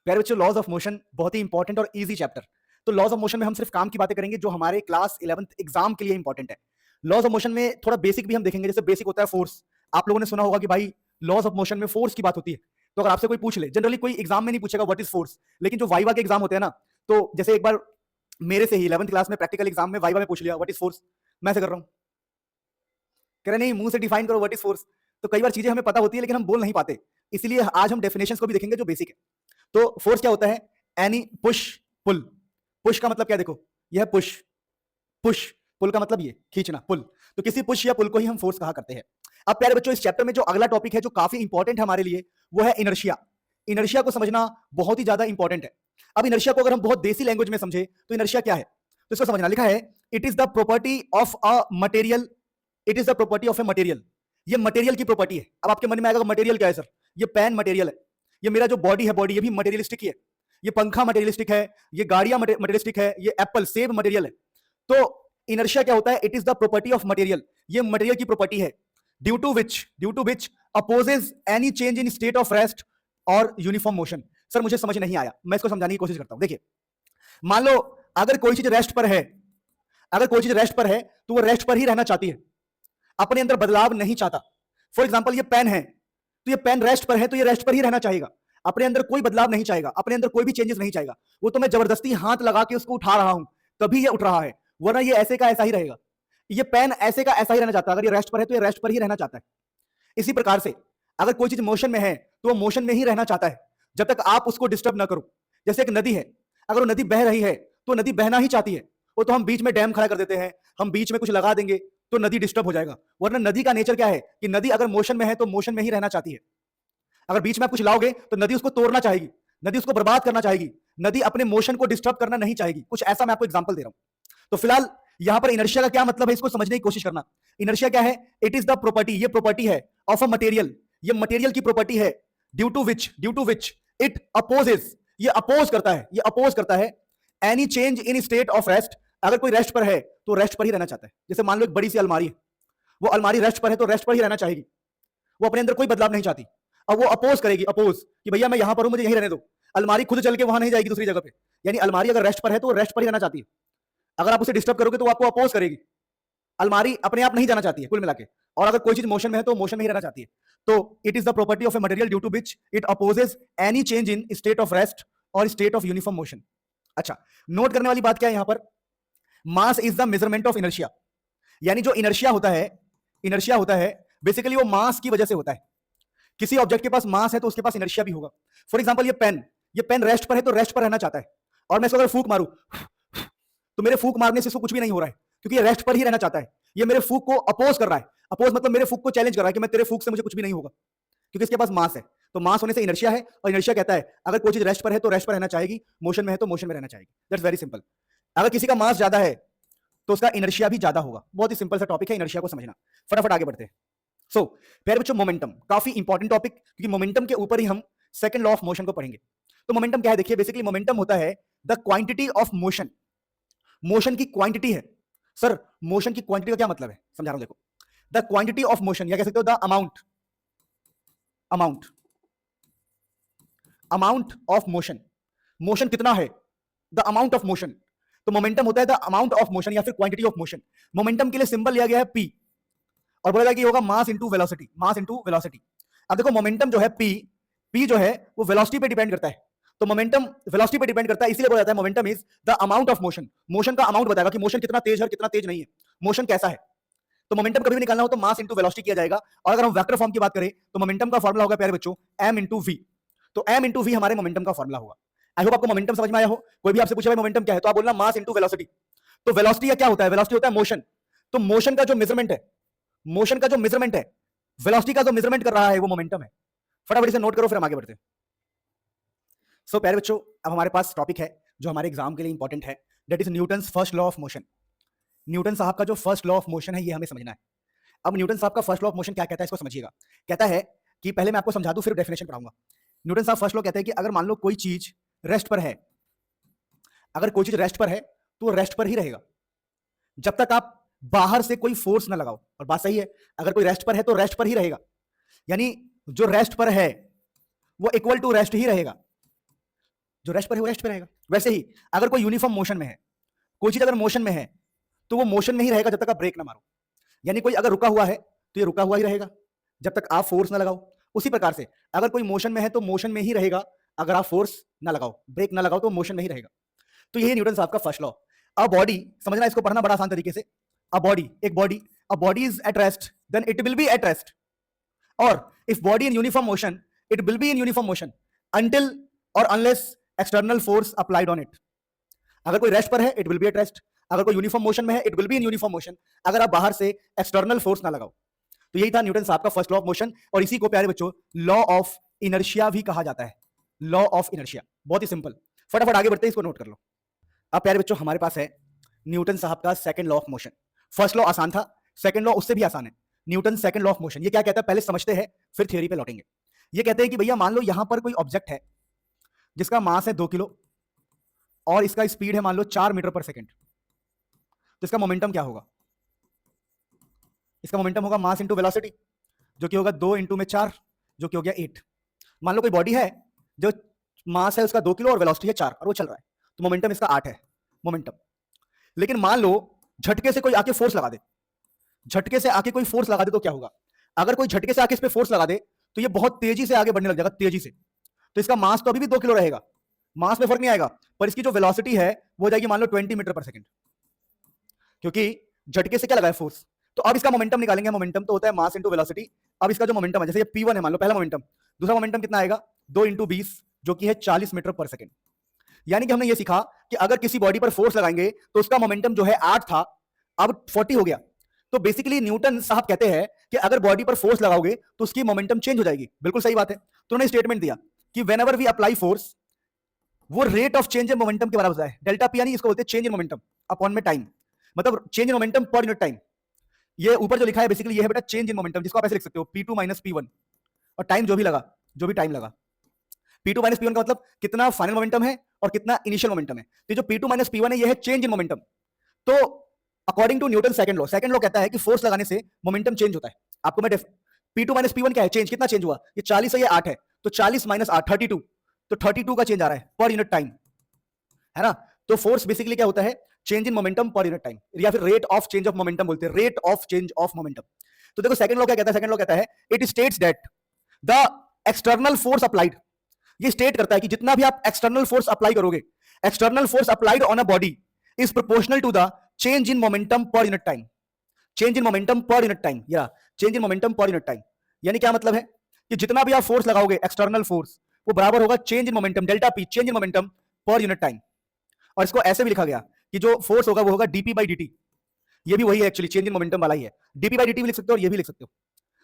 प्यारे बच्चों, laws of motion बहुत ही इंपॉर्टेंट और इजी चैप्टर। तो लॉज ऑफ मोशन में हम सिर्फ काम की बातें करेंगे जो हमारे क्लास 11th एग्जाम के लिए इंपॉर्टेंट है। लॉज ऑफ मोशन में थोड़ा बेसिक भी हम देखेंगे। जैसे बेसिक होता है फोर्स। आप लोगों ने सुना होगा कि भाई लॉज ऑफ मोशन में फोर्स की बात होती है। तो अगर आपसे कोई पूछ ले, जनरली कोई एग्जाम में नहीं पूछेगा व्हाट इज फोर्स, लेकिन जो वाइवा के एग्जाम होते हैं ना, तो जैसे एक बार मेरे से ही 11th क्लास में प्रैक्टिकल एग्जाम में वाइवा में पूछ लिया व्हाट इज फोर्स। मैं ऐसे कर रहा हूं, कह रहे नहीं मुंह से डिफाइन करो व्हाट इज फोर्स। तो कई बार चीजें हमें पता होती है लेकिन हम बोल नहीं पाते, इसलिए आज हम डेफिनेशंस को भी देखेंगे जो बेसिक है। तो फोर्स क्या होता है? Any push pull. पुश का मतलब क्या? देखो, यह पुश, पुश पुल का मतलब ये खींचना, पुल। तो किसी पुश या पुल को ही हम फोर्स कहा करते हैं। अब प्यारे बच्चों, इस चैप्टर में जो अगला टॉपिक है जो काफी इंपॉर्टेंट है हमारे लिए, वो है इनर्शिया। इनर्शिया को समझना बहुत ही ज्यादा इंपॉर्टेंट है। अब इनर्शिया को अगर हम बहुत देसी लैंग्वेज में समझे तो इनर्शिया क्या है, तो इसको समझना। लिखा है it is the property of a material. It is the property of a material. ये मटेरियल की प्रॉपर्टी है। अब आपके मन में आएगा मटेरियल क्या है सर? ये पेन मटेरियल है, ये मेरा जो बॉडी है, बॉडी ये भी मटेरियलिस्टिक ही है, ये पंखा मटेरियलिस्टिक है, ये गाड़ियां मटेरियलिस्टिक है, ये एप्पल सेब मटेरियल है। तो इनर्शिया क्या होता है? It is the property of material. ये मटेरियल की प्रॉपर्टी है। Due to which opposes any change in state of rest और यूनिफॉर्म मोशन। सर मुझे समझ नहीं आया, मैं इसको समझाने की कोशिश करता हूं। देखिए, मान लो अगर कोई चीज रेस्ट पर है, अगर कोई चीज रेस्ट पर है तो वो रेस्ट पर ही रहना चाहती है, अपने अंदर बदलाव नहीं चाहता। फॉर एग्जाम्पल ये पेन है, तो ये पेन रेस्ट पर है तो ये रेस्ट पर ही रहना चाहेगा, अपने अंदर कोई बदलाव नहीं चाहेगा, अपने अंदर कोई भी चेंजेस नहीं चाहेगा। वो तो मैं जबरदस्ती हाथ लगा के उसको उठा रहा हूं तभी ये उठ रहा है, वरना ये ऐसे का ऐसा ही रहेगा। ये पेन ऐसे का ऐसा ही रहना चाहता है। अगर ये रेस्ट पर है तो ये रेस्ट पर ही रहना चाहता है। इसी प्रकार से अगर कोई चीज मोशन में है तो वो मोशन में ही रहना चाहता है जब तक आप उसको डिस्टर्ब ना करो। जैसे एक नदी है, अगर वो नदी बह रही है तो नदी बहना ही चाहती है। वो तो हम बीच में डैम खड़ा कर देते हैं, हम बीच में कुछ लगा देंगे तो नदी डिस्टर्ब हो जाएगा। वरना नदी का नेचर क्या है कि नदी अगर मोशन में है तो मोशन में ही रहना चाहती है। अगर बीच में आप कुछ लाओगे तो नदी उसको तोड़ना चाहेगी, नदी उसको बर्बाद करना चाहेगी, नदी अपने मोशन को डिस्टर्ब करना नहीं चाहेगी। कुछ ऐसा मैं आपको एग्जांपल दे रहा हूं। तो फिलहाल यहां पर इनर्शिया का क्या मतलब है, इसको समझने की कोशिश करना। इनर्शिया क्या है? इट इज द प्रॉपर्टी, ये प्रॉपर्टी है ऑफ अ मटेरियल, ये मटेरियल की प्रॉपर्टी है। Due to which it opposes, ये अपोज करता है, ये अपोज करता है any change in state of rest. अगर कोई रेस्ट पर है तो रेस्ट पर ही रहना चाहता है। जैसे मान लो एक बड़ी सी अलमारी है, वो अलमारी रेस्ट पर है तो रेस्ट पर ही रहना चाहेगी, वो अपने अंदर कोई बदलाव नहीं चाहती। अब वो अपोज करेगी, अपोज कि भैया मैं यहां पर हूं, मुझे यहीं रहने दो। अलमारी खुद चल के वहां नहीं जाएगी दूसरी जगह पे। यानी अलमारी अगर रेस्ट पर है तो वो रेस्ट पर ही रहना चाहती है। अगर आप उसे डिस्टर्ब करोगे तो वो आपको अपोज करेगी। अलमारी अपने आप नहीं जाना चाहती है कुल मिला के। और अगर कोई चीज मोशन में है तो मोशन में ही रहना चाहती है। तो it is the property of a material due to which it opposes any change in state of rest और स्टेट ऑफ यूनिफॉर्म मोशन। अच्छा, नोट करने वाली बात क्या है यहां पर? Mass is the measurement of inertia. यानी जो इनर्शिया होता है, इनर्शिया होता है बेसिकली वो मास की वजह से होता है। किसी ऑब्जेक्ट के पास मास है तो उसके पास इनर्शिया भी होगा। फॉर एग्जांपल ये पेन रेस्ट पर है तो रेस्ट पर रहना चाहता है, और मैं इसको अगर फूंक मारूं तो मेरे फूंक मारने से इसको कुछ भी नहीं हो रहा है क्योंकि ये रेस्ट पर ही रहना चाहता है। ये मेरे फूंक को अपोज कर रहा है। अपोज मतलब मेरे फूंक को चैलेंज कर रहा है कि मैं तेरे फूंक से मुझे कुछ भी नहीं होगा, क्योंकि इसके पास मास है। तो मास होने से इनर्शिया है, और इनर्शिया कहता है अगर कोई चीज रेस्ट पर है तो रेस्ट पर रहना चाहेगी, मोशन में है तो मोशन में रहना चाहेगी। That's very simple. अगर किसी का मास ज्यादा है तो उसका इनर्शिया भी ज्यादा होगा। बहुत ही सिंपल सा टॉपिक है इनर्शिया को समझना। फटाफट आगे बढ़ते हैं। सो प्यारे बच्चों, मोमेंटम काफी इंपॉर्टेंट टॉपिक, क्योंकि मोमेंटम के ऊपर ही हम सेकंड लॉ ऑफ मोशन को पढ़ेंगे। तो मोमेंटम क्या है? देखिए, बेसिकली मोमेंटम होता है the quantity of motion. Motion की क्वांटिटी है। सर मोशन की क्वांटिटी का क्या मतलब है? समझा रहा हूं, देखो। द क्वांटिटी ऑफ मोशन, या कह सकते हो the amount, amount amount of motion. Motion कितना है? The amount of motion. तो मोमेंटम होता है द अमाउंट ऑफ मोशन या फिर क्वांटिटी ऑफ मोशन। मोमेंटम के लिए सिंबल लिया गया है पी, और बोला कि होगा mass into velocity, mass into velocity. अब देखो, मोमेंटम जो है पी जो है वो वेलोसिटी पे डिपेंड करता है। तो मोमेंटम वेलोसिटी पे डिपेंड करता है, इसलिए बोला जाता है momentum is the amount of motion. Motion का अमाउंट बताएगा कि मोशन कितना तेज है और कितना तेज नहीं है, मोशन कैसा है। तो मोमेंटम कभी भी निकालना हो तो मास इनटू वेलोसिटी किया जाएगा। और अगर हम वेक्टर फॉर्म की बात करें तो मोमेंटम का फॉर्मुला होगा प्यारे बच्चों m इनटू v। तो m इनटू v हमारे मोमेंटम का फॉर्मुला होगा। आई होप आपको मोमेंटम समझ में आया हो। कोई भी आपसे पूछे भाई मोमेंटम क्या है, तो आप बोलना मास इनटू वेलोसिटी। तो वेलोसिटी क्या होता है? वेलोसिटी होता है मोशन। तो मोशन का जो मेजरमेंट है, मोशन का जो मेजरमेंट है, वेलोसिटी का जो मेजरमेंट कर रहा है वो मोमेंटम है। फटाफट से नोट करो, फिर हम आगे बढ़ते हैं। सो प्यारे बच्चों, अब हमारे पास टॉपिक है जो हमारे एग्जाम के लिए इंपॉर्टेंट है, that is Newton's first law of motion. Newton साहब का जो फर्स्ट लॉ ऑफ मोशन है ये हमें समझना है। अब न्यूटन साहब का फर्स्ट लॉ ऑफ मोशन क्या कहता है, इसको समझिएगा। कहता है कि पहले मैं आपको समझा दूं फिर डेफिनेशन पढ़ाऊंगा। न्यूटन साहब फर्स्ट लॉ कहते हैं कि अगर मान लो कोई चीज रेस्ट पर है, अगर कोई चीज रेस्ट पर है तो वो रेस्ट पर ही रहेगा जब तक आप बाहर से कोई फोर्स ना लगाओ। और बात सही है, अगर कोई रेस्ट पर है तो रेस्ट पर ही रहेगा, यानी जो रेस्ट पर है वो इक्वल टू रेस्ट ही रहेगा। जो रेस्ट पर है वो रेस्ट पे रहेगा। वैसे ही अगर कोई यूनिफॉर्म मोशन में है, कोई चीज अगर मोशन में है तो वो मोशन में ही रहेगा जब तक आप ब्रेक ना मारो। यानी कोई अगर रुका हुआ है तो ये रुका हुआ ही रहेगा जब तक आप फोर्स ना लगाओ। उसी प्रकार से अगर कोई मोशन में है तो मोशन में ही रहेगा अगर आप फोर्स ना लगाओ, ब्रेक ना लगाओ तो मोशन में ही रहेगा। तो यही न्यूटन साहब का फर्स्ट लॉ। अ बॉडी, समझना, इसको पढ़ना बड़ा आसान तरीके से। अ बॉडी, एक body is at rest then it will be at rest, और if body in uniform motion it will be in uniform motion until और unless external force applied on it. अगर कोई रेस्ट पर है it will be at rest, अगर कोई uniform motion में है it will be in uniform motion, अगर आप बाहर से एक्सटर्नल फोर्स ना लगाओ। तो यही था न्यूटन साहब का फर्स्ट लॉ ऑफ मोशन, और इसी को प्यारे बच्चों लॉ ऑफ इनर्शिया भी कहा जाता है। लॉ ऑफ इनर्शिया, बहुत ही सिंपल। फटाफट आगे बढ़ते हैं, इसको नोट कर लो। अब प्यारे बच्चों हमारे पास है न्यूटन साहब का second law of motion. First law आसान था, सेकंड लॉ उससे भी आसान है। Newton second law of motion ये क्या कहता है पहले समझते हैं, फिर थ्योरी पे लौटेंगे। ये कहते हैं कि भैया मान लो यहां पर कोई ऑब्जेक्ट है जिसका मास है 2 किलो और इसका स्पीड है मान लो 4 मीटर पर सेकंड, तो इसका मोमेंटम क्या होगा? इसका मोमेंटम होगा मास इंटू वेलोसिटी, जो कि होगा 2 इंटू में 4, जो कि हो गया 8। मान लो कोई बॉडी है जो मास है उसका 2 किलो और वेलोसिटी है 4 और वो चल रहा है, तो मोमेंटम इसका 8 है मोमेंटम। लेकिन मान लो झटके से कोई आके फोर्स लगा दे, झटके से आके कोई फोर्स लगा दे तो क्या होगा? अगर कोई झटके से आके इस पे फोर्स लगा दे तो ये बहुत तेजी से आगे बढ़ने लग जाएगा, तेजी से। तो इसका मास तो अभी भी 2 किलो रहेगा, मास में फर्क नहीं आएगा, पर इसकी जो वेलोसिटी है वो हो जाएगी मान लो 20 मीटर पर सेकंड, क्योंकि झटके से क्या लगा है फोर्स। तो अब इसका मोमेंटम निकालेंगे, मोमेंटम तो होता है मास इंटू वेलोसिटी। अब इसका जो मोमेंटम है, जैसे ये P1 है मान लो पहला मोमेंटम, दूसरा मोमेंटम कितना आएगा? 2 इंटू 20, जो कि है 40 मीटर पर सेकंड। यानी कि हमने ये सीखा कि अगर किसी बॉडी पर फोर्स लगाएंगे तो उसका मोमेंटम जो है 8 था, अब 40 हो गया। तो बेसिकली न्यूटन साहब कहते हैं कि अगर बॉडी पर फोर्स लगाओगे तो उसकी मोमेंटम चेंज हो जाएगी। बिल्कुल सही बात है। तो उन्होंने स्टेटमेंट दिया कि व्हेनेवर वी अप्लाई फोर्स, वो rate of change in momentum के बराबर होता है। डेल्टा पी यानी इसको बोलते हैं चेंज इन मोमेंटम अपॉन में टाइम, मतलब change in momentum per unit time. ये ऊपर जो लिखा है बेसिकली ये है बेटा चेंज इन मोमेंटम, जिसको आप ऐसे लिख सकते हो P2 माइनस P1, और टाइम जो भी लगा, जो भी टाइम लगा। P2 माइनस P1 का मतलब कितना फाइनल मोमेंटम है और कितना इनिशियल मोमेंटम है। तो जो P2 माइनस P1 है ये है चेंज इन मोमेंटम। तो according to Newton second law कहता है कि फोर्स लगाने से मोमेंटम चेंज होता है। आपको मैं P2 माइनस P1 क्या है? चेंज, कितना चेंज हुआ? ये 40 है, ये 8 है, तो 40 माइनस 8 32, तो 32 का चेंज आ रहा है पर यूनिट टाइम, है ना। तो फोर्स बेसिकली क्या होता है? Change in momentum per unit time, या फिर rate of change of momentum बोलते हैं, rate of change of momentum. तो देखो सेकंड लॉ क्या कहता है? सेकंड लॉ कहता है it states that the external force applied, ये स्टेट करता है कि जितना भी आप एक्सटर्नल फोर्स अप्लाई करोगे, external force applied on a body is proportional to the change in momentum per unit time. Change in momentum per unit time, या change in momentum per unit time. यानी क्या मतलब है कि जितना भी आप फोर्स लगाओगे एक्सटर्नल फोर्स, वो बराबर होगा change in momentum, delta P, change in momentum per unit time. और इसको ऐसे भी लिखा गया कि जो फोर्स होगा वो होगा dp बाई dt। ये भी वही है एक्चुअली, चेंज इन मोमेंटम वाला ही है। dp बाई dt भी लिख सकते हो और ये भी लिख सकते हो।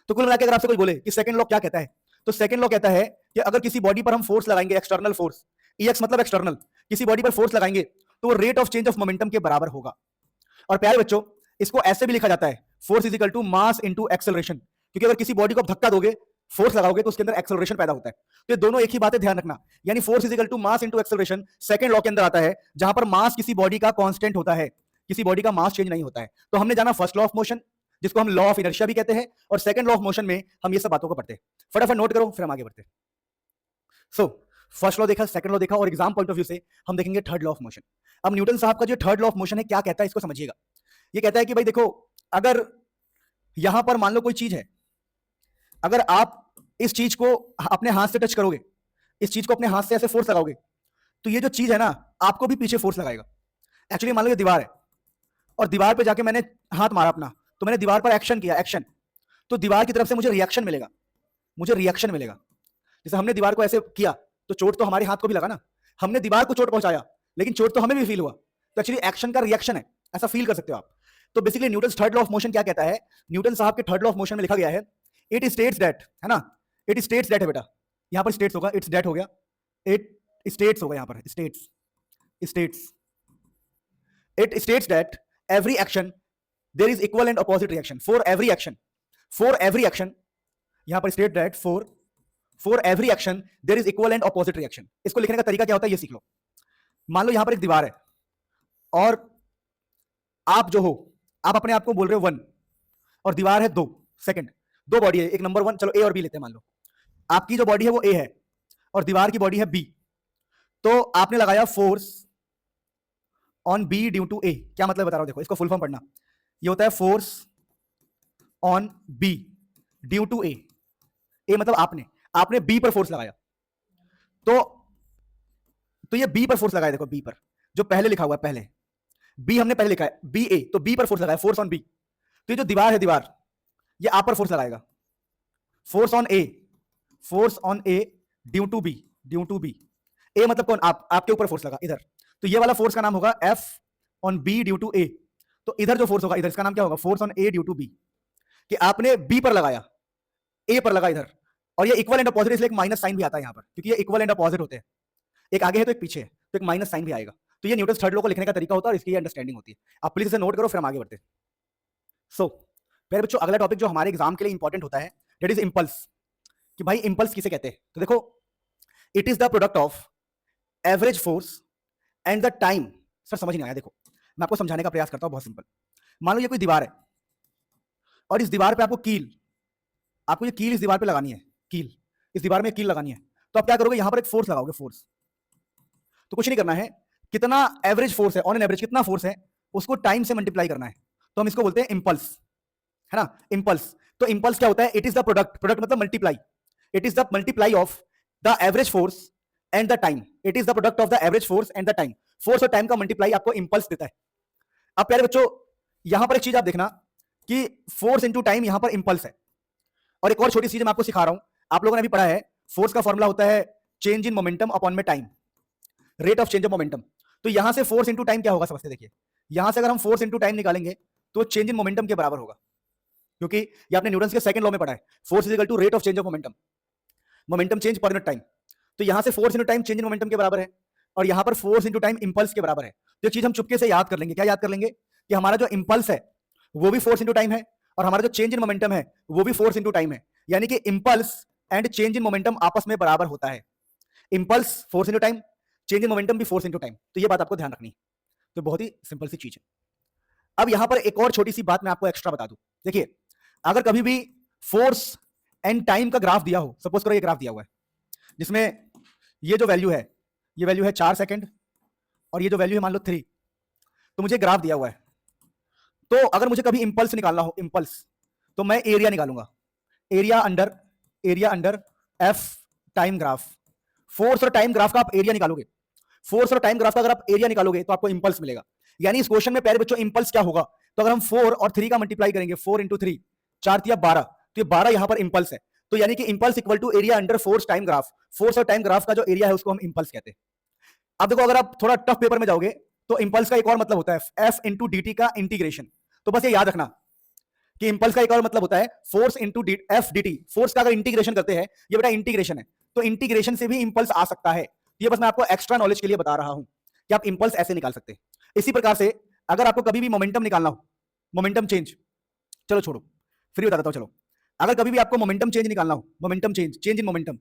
तो कुल मिलाकर अगर आपसे कोई बोले कि सेकंड लॉ क्या कहता है, तो सेकंड लॉ कहता है कि अगर किसी बॉडी पर हम फोर्स लगाएंगे, एक्सटर्नल फोर्स, ex मतलब एक्सटर्नल, किसी बॉडी पर फोर्स लगाएंगे तो वो rate of change of momentum के बराबर होगा। और प्यारे बच्चों इसको ऐसे भी लिखा जाता है force is equal to mass into acceleration, क्योंकि अगर किसी बॉडी को आप धक्का दोगे, फोर्स लगाओगे, तो उसके अंदर एक्सेलरेशन पैदा होता है। तो ये दोनों एक ही बात है, ध्यान रखना। यानी force is equal to mass into acceleration second law के अंदर आता है, जहां पर मास किसी बॉडी का कांस्टेंट होता है, किसी बॉडी का मास चेंज नहीं होता है। तो हमने जाना फर्स्ट लॉ ऑफ मोशन, जिसको हम लॉ ऑफ इनर्शिया भी कहते हैं, और सेकंड लॉ ऑफ मोशन में हम ये सब बातों को पढ़ते हैं। फटाफट नोट करो, फिर हम आगे बढ़ते हैं। सो फर्स्ट लॉ देखा, सेकंड लॉ देखा, और एग्जाम पॉइंट ऑफ व्यू से हम देखेंगे थर्ड लॉ ऑफ मोशन। अब न्यूटन साहब का जो थर्ड लॉ ऑफ मोशन है क्या कहता है, इसको समझिएगा। ये कहता है कि भाई देखो, अगर यहां पर मान लो कोई चीज है, अगर आप इस चीज को अपने हाथ से टच करोगे, इस चीज को अपने हाथ से ऐसे फोर्स लगाओगे, तो ये जो चीज है ना, आपको भी पीछे फोर्स लगाएगा। एक्चुअली मान लो ये दीवार है, और दीवार पे जाके मैंने हाथ मारा अपना, तो मैंने दीवार पर एक्शन किया, एक्शन, तो दीवार की तरफ से मुझे रिएक्शन मिलेगा, मुझे रिएक्शन मिलेगा। जैसे हमने दीवार को ऐसे किया तो चोट तो हमारे हाथ को भी लगा ना, हमने दीवार को चोट पहुंचाया, लेकिन चोट तो हमें भी फील हुआ। तो एक्चुअली एक्शन का रिएक्शन है, ऐसा फील कर सकते हो आप। तो basically Newton third law of motion क्या कहता है? न्यूटन साहब के थर्ड लॉ ऑफ मोशन में लिखा गया है इट स्टेट्स दैट, है ना, इट स्टेट्स दैट है बेटा, यहां पर स्टेट्स होगा, इट्स दैट हो गया, इट स्टेट्स होगा यहां पर, states, states, it states that every action there is equal and opposite reaction for every action, for every action, यहां पर state that for every action there is equal and opposite reaction. इसको लिखने का तरीका क्या होता है ये सीख लो। मान लो यहां पर एक दीवार है, और आप जो हो, आप अपने आप को बोल रहे हो 1, और दीवार है 2, सेकंड, दो बॉडी है, एक नंबर 1, चलो ए और बी लेते हैं। मान लो आपकी जो बॉडी है वो ए है और दीवार की बॉडी है बी। तो आपने लगाया force on B due to A, क्या मतलब बता रहा हूं, देखो इसको फुल फॉर्म पढ़ना, ये होता है force on B due to A. A मतलब आपने बी पर फोर्स लगाया, तो ये बी पर फोर्स लगाया, देखो बी पर जो पहले लिखा हुआ है, पहले बी हमने पहले लिखा है बी ए, तो बी पर फोर्स लगाया, फोर्स ऑन बी। तो ये जो दीवार है, दीवार ये आप पर फोर्स लगाएगा, force on A, force on A due to B, due to B. A मतलब कौन, आपके ऊपर फोर्स लगा इधर, तो ये वाला फोर्स का नाम होगा F on B due to A. तो इधर जो फोर्स होगा इधर, इसका नाम क्या होगा, force on A due to B, कि आपने बी पर लगाया, ए पर लगा इधर, और ये इक्वल एंड अपोजिट, इसलिए एक माइनस साइन भी आता है यहां पर, क्योंकि ये इक्वल एंड अपोजिट होते हैं, एक आगे है तो एक पीछे है, तो एक माइनस साइन भी आएगा। तो ये न्यूटन थर्ड लॉ को लिखने का तरीका होता है, और इसकी ये अंडरस्टैंडिंग होती है। आप प्लीज इसे नोट करो, फिर हम आगे बढ़ते हैं। सो प्यारे बच्चों, अगला टॉपिक जो हमारे एग्जाम के लिए इंपॉर्टेंट होता है, दैट इज इंपल्स, कि भाई इंपल्स किसे कहते हैं। तो देखो, it is the product of average force and the time. Sir समझ नहीं आया, देखो मैं आपको समझाने का प्रयास करता हूं, बहुत सिंपल। मान लो ये कोई दीवार है, और इस दीवार पे आपको ये कील इस दीवार पे लगानी है, कील इस दीवार में कील लगानी है, तो आप क्या करोगे, यहां पर एक फोर्स लगाओगे, फोर्स। तो कुछ नहीं करना है, कितना एवरेज फोर्स है, ऑन एन एवरेज कितना फोर्स है, उसको टाइम से मल्टीप्लाई करना है, तो हम इसको बोलते हैं इंपल्स, है ना, इंपल्स। तो इंपल्स क्या होता है, it is the product, product मतलब multiply, it is the multiply of the average force and the time, it is the product of the average force and the time. Force और time का multiply आपको impulse देता है। अब प्यारे बच्चों, यहां पर एक चीज आप देखना कि फोर्स इंटू टाइम यहां पर इंपल्स है, और एक और छोटी चीज मैं आपको सिखा रहा हूं, आप लोगों ने भी पढ़ा है, फोर्स का फॉर्मूला होता है चेंज इन मोमेंटम अपॉन में time, rate of change of momentum. तो यहां से फोर्स इंटू टाइम क्या होगा, समझते देखिए, यहां से अगर हम फोर्स इंटू टाइम निकालेंगे तो चेंज इन मोमेंटम के बराबर होगा, क्योंकि ये आपने न्यूटन के सेकंड लॉ में पढ़ा है, force is equal to rate of change of momentum, momentum change per unit time. तो यहां से force into time change in momentum के बराबर है, और यहां पर फोर्स इंटू टाइम इंपल्स के बराबर है। तो एक चीज हम चुपके से याद कर लेंगे, क्या याद कर लेंगे, कि हमारा जो इंपल्स है वो भी फोर्स इंटू टाइम है, और हमारा जो चेंज इन मोमेंटम है वो भी फोर्स इंटू टाइम है, यानी कि impulse and change in momentum आपस में बराबर होता है। Impulse force into time, change in momentum भी फोर्स इंटू टाइम, तो ये बात आपको ध्यान रखनी है। तो बहुत ही सिंपल सी चीज है। अब यहां पर एक और छोटी सी बात मैं आपको एक्स्ट्रा बता दूं, देखिए अगर कभी भी फोर्स एंड टाइम का ग्राफ दिया हो, सपोज करो ये ग्राफ दिया हुआ है जिसमें ये जो वैल्यू है, ये वैल्यू है 4 सेकंड, और ये जो वैल्यू है मान लो 3, तो मुझे ग्राफ दिया हुआ है, तो अगर मुझे कभी इंपल्स निकालना हो, इंपल्स, तो मैं एरिया निकालूंगा, area under F time graph. Force और टाइम ग्राफ का आप एरिया निकालोगे, फोर्स और टाइम ग्राफ का अगर आप एरिया निकालोगे तो आपको इंपल्स मिलेगा। यानी इस क्वेश्चन में प्यारे बच्चों इंपल्स क्या होगा, तो अगर हम 4 और 3 का मल्टीप्लाई करेंगे, 4 इंटू 3, 4 तिया 12, तो ये 12 यहां पर इंपल्स है। तो यानी कि impulse equal to area under force time graph, force और टाइम ग्राफ का जो एरिया है उसको हम इंपल्स कहते हैं। अब देखो, अगर आप थोड़ा टफ पेपर में जाओगे तो इंपल्स का एक और मतलब होता है एफ इंटू डी टी का इंटीग्रेशन। तो बस ये याद रखना कि इंपल्स का एक और मतलब होता है force into F D T, force का अगर इंटीग्रेशन करते हैं, ये बेटा इंटीग्रेशन है, तो इंटीग्रेशन से भी इंपल्स आ सकता है। ये बस मैं आपको एक्स्ट्रा नॉलेज के लिए बता रहा हूं कि आप इंपल्स ऐसे निकाल सकते हैं। इसी प्रकार से अगर आपको कभी भी मोमेंटम निकालना हो, मोमेंटम चेंज, चलो छोड़ो फिर बता देता हूं, चलो अगर कभी भी आपको मोमेंटम चेंज निकालना हो, momentum change, change in momentum,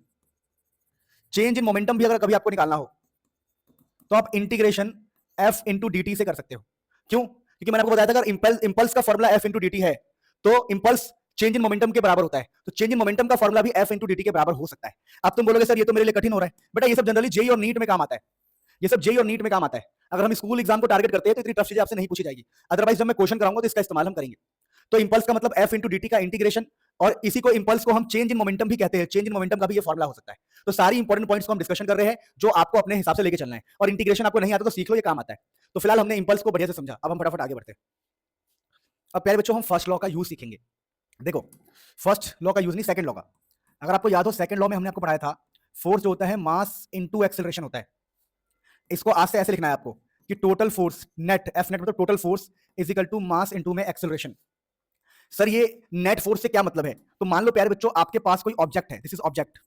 change in momentum भी अगर कभी आपको निकालना हो, तो आप integration F into D T से कर सकते हो। क्यों, क्योंकि मैंने आपको बताया था अगर इंपल्स का formula F into D T है, तो इंपल्स चेंज इन मोमेंटम के बराबर होता है, तो चेंज इन मोमेंटम का फॉर्मूला भी एफ इंटू डी टी के बराबर हो सकता है। अब तुम बोलोगे सर ये तो मेरे लिए कठिन हो रहा है, बेटा ये सब जनरली जेई और नीट में काम आता है, ये सब जेई और नीट में काम आता है। अगर हम स्कूल एग्जाम को टारगेट करते हैं तो इतनी टफ चीजें आपसे नहीं पूछी जाएगी, अदरवाइज जब मैं क्वेश्चन कराऊंगा तो इसका इस्तेमाल हम करेंगे। तो इंपल्स का मतलब एफ इंटू डी टी का इंटीग्रेशन, और इसी को इंपल्स को हम चेंज इन मोमेंटम भी कहते हैं, चेंज इन मोमेंटम का भी ये फॉर्मूला हो सकता है। तो सारी इंपॉर्टेंट पॉइंट्स को हम डिस्कशन कर रहे हैं जो आपको अपने हिसाब से लेके चलना है, और इंटीग्रेशन आपको नहीं आता तो सीख लो, ये काम आता है। तो फिलहाल हमने इंपल्स को बढ़िया से समझा, अब हम फटाफट आगे बढ़ते हैं। अब प्यारे बच्चों हम फर्स्ट लॉ का यूज सीखेंगे। देखो फर्स्ट लॉ का यूज नहीं, सेकंड लॉ का। अगर आपको याद हो सेकंड लॉ में हमने आपको पढ़ाया था फोर्स जो होता है मास इनटू एक्सेलरेशन होता है। इसको आज से ऐसे लिखना है आपको कि total force net, F net मतलब total force is equal to mass into में एक्सेलरेशन। सर ये नेट फोर्स से क्या मतलब है, तो मान लो प्यारे बच्चों आपके पास कोई ऑब्जेक्ट है, दिस इज ऑब्जेक्ट,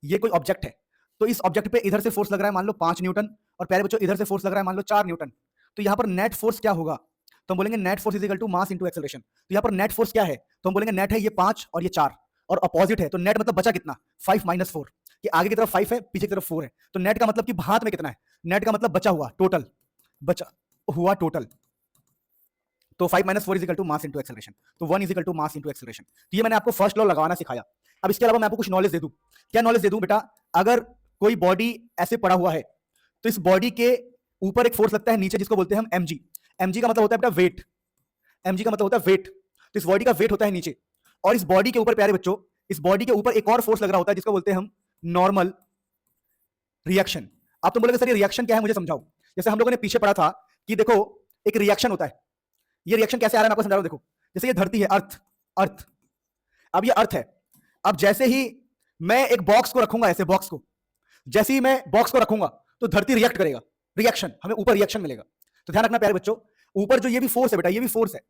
ये कोई ऑब्जेक्ट है, तो इस ऑब्जेक्ट पे इधर से फोर्स लग रहा है मान लो 5 न्यूटन, और प्यारे बच्चों इधर से फोर्स लग रहा है मान लो 4 न्यूटन। तो यहां पर नेट फोर्स क्या होगा, तो हम बोलेंगे net force is equal to mass into acceleration. तो यहां पर नेट फोर्स क्या है, तो हम बोलेंगे नेट है ये 5 और ये 4, और अपोजिट है, तो नेट मतलब बचा कितना, 5 माइनस 4, कि आगे की तरफ 5 है पीछे की तरफ 4 है, तो नेट का मतलब कि हाथ में कितना है, नेट का मतलब बचा हुआ टोटल, बचा हुआ टोटल। तो 5 minus 4 is equal to mass into acceleration, तो 1 is equal to mass into acceleration. तो ये मैंने आपको फर्स्ट लॉ लगाना सिखाया। अब इसके अलावा मैं आपको कुछ नॉलेज दे दूं, क्या नॉलेज दे दूं बेटा, अगर कोई बॉडी ऐसे पड़ा हुआ है तो इस बॉडी के ऊपर एक फोर्स लगता है नीचे, जिसको बोलते हैं हम mg। mg का मतलब होता है बेटा वेट, mg का मतलब होता है वेट। तो इस बॉडी का वेट होता है नीचे, और इस बॉडी के ऊपर प्यारे बच्चों, इस बॉडी के ऊपर एक और फोर्स लग रहा होता है जिसको बोलते हैं हम नॉर्मल रिएक्शन। आप तो बोलोगे सर ये रिएक्शन क्या है, मुझे समझाओ। जैसे हम लोगों ने पीछे पढ़ा था कि देखो एक रिएक्शन होता है, ये रिएक्शन कैसे आ रहा है मैं आपको समझा रहा हूं। देखो जैसे ये धरती है, अर्थ, अर्थ, अब ये अर्थ है। अब जैसे ही मैं एक बॉक्स को रखूंगा, ऐसे बॉक्स को, जैसे ही मैं बॉक्स को रखूंगा तो धरती रिएक्ट करेगा, रिएक्शन, हमें ऊपर रिएक्शन मिलेगा। तो ध्यान रखना प्यारे बच्चों, ऊपर जो ये भी फोर्स है बेटा, ये भी फोर्स है,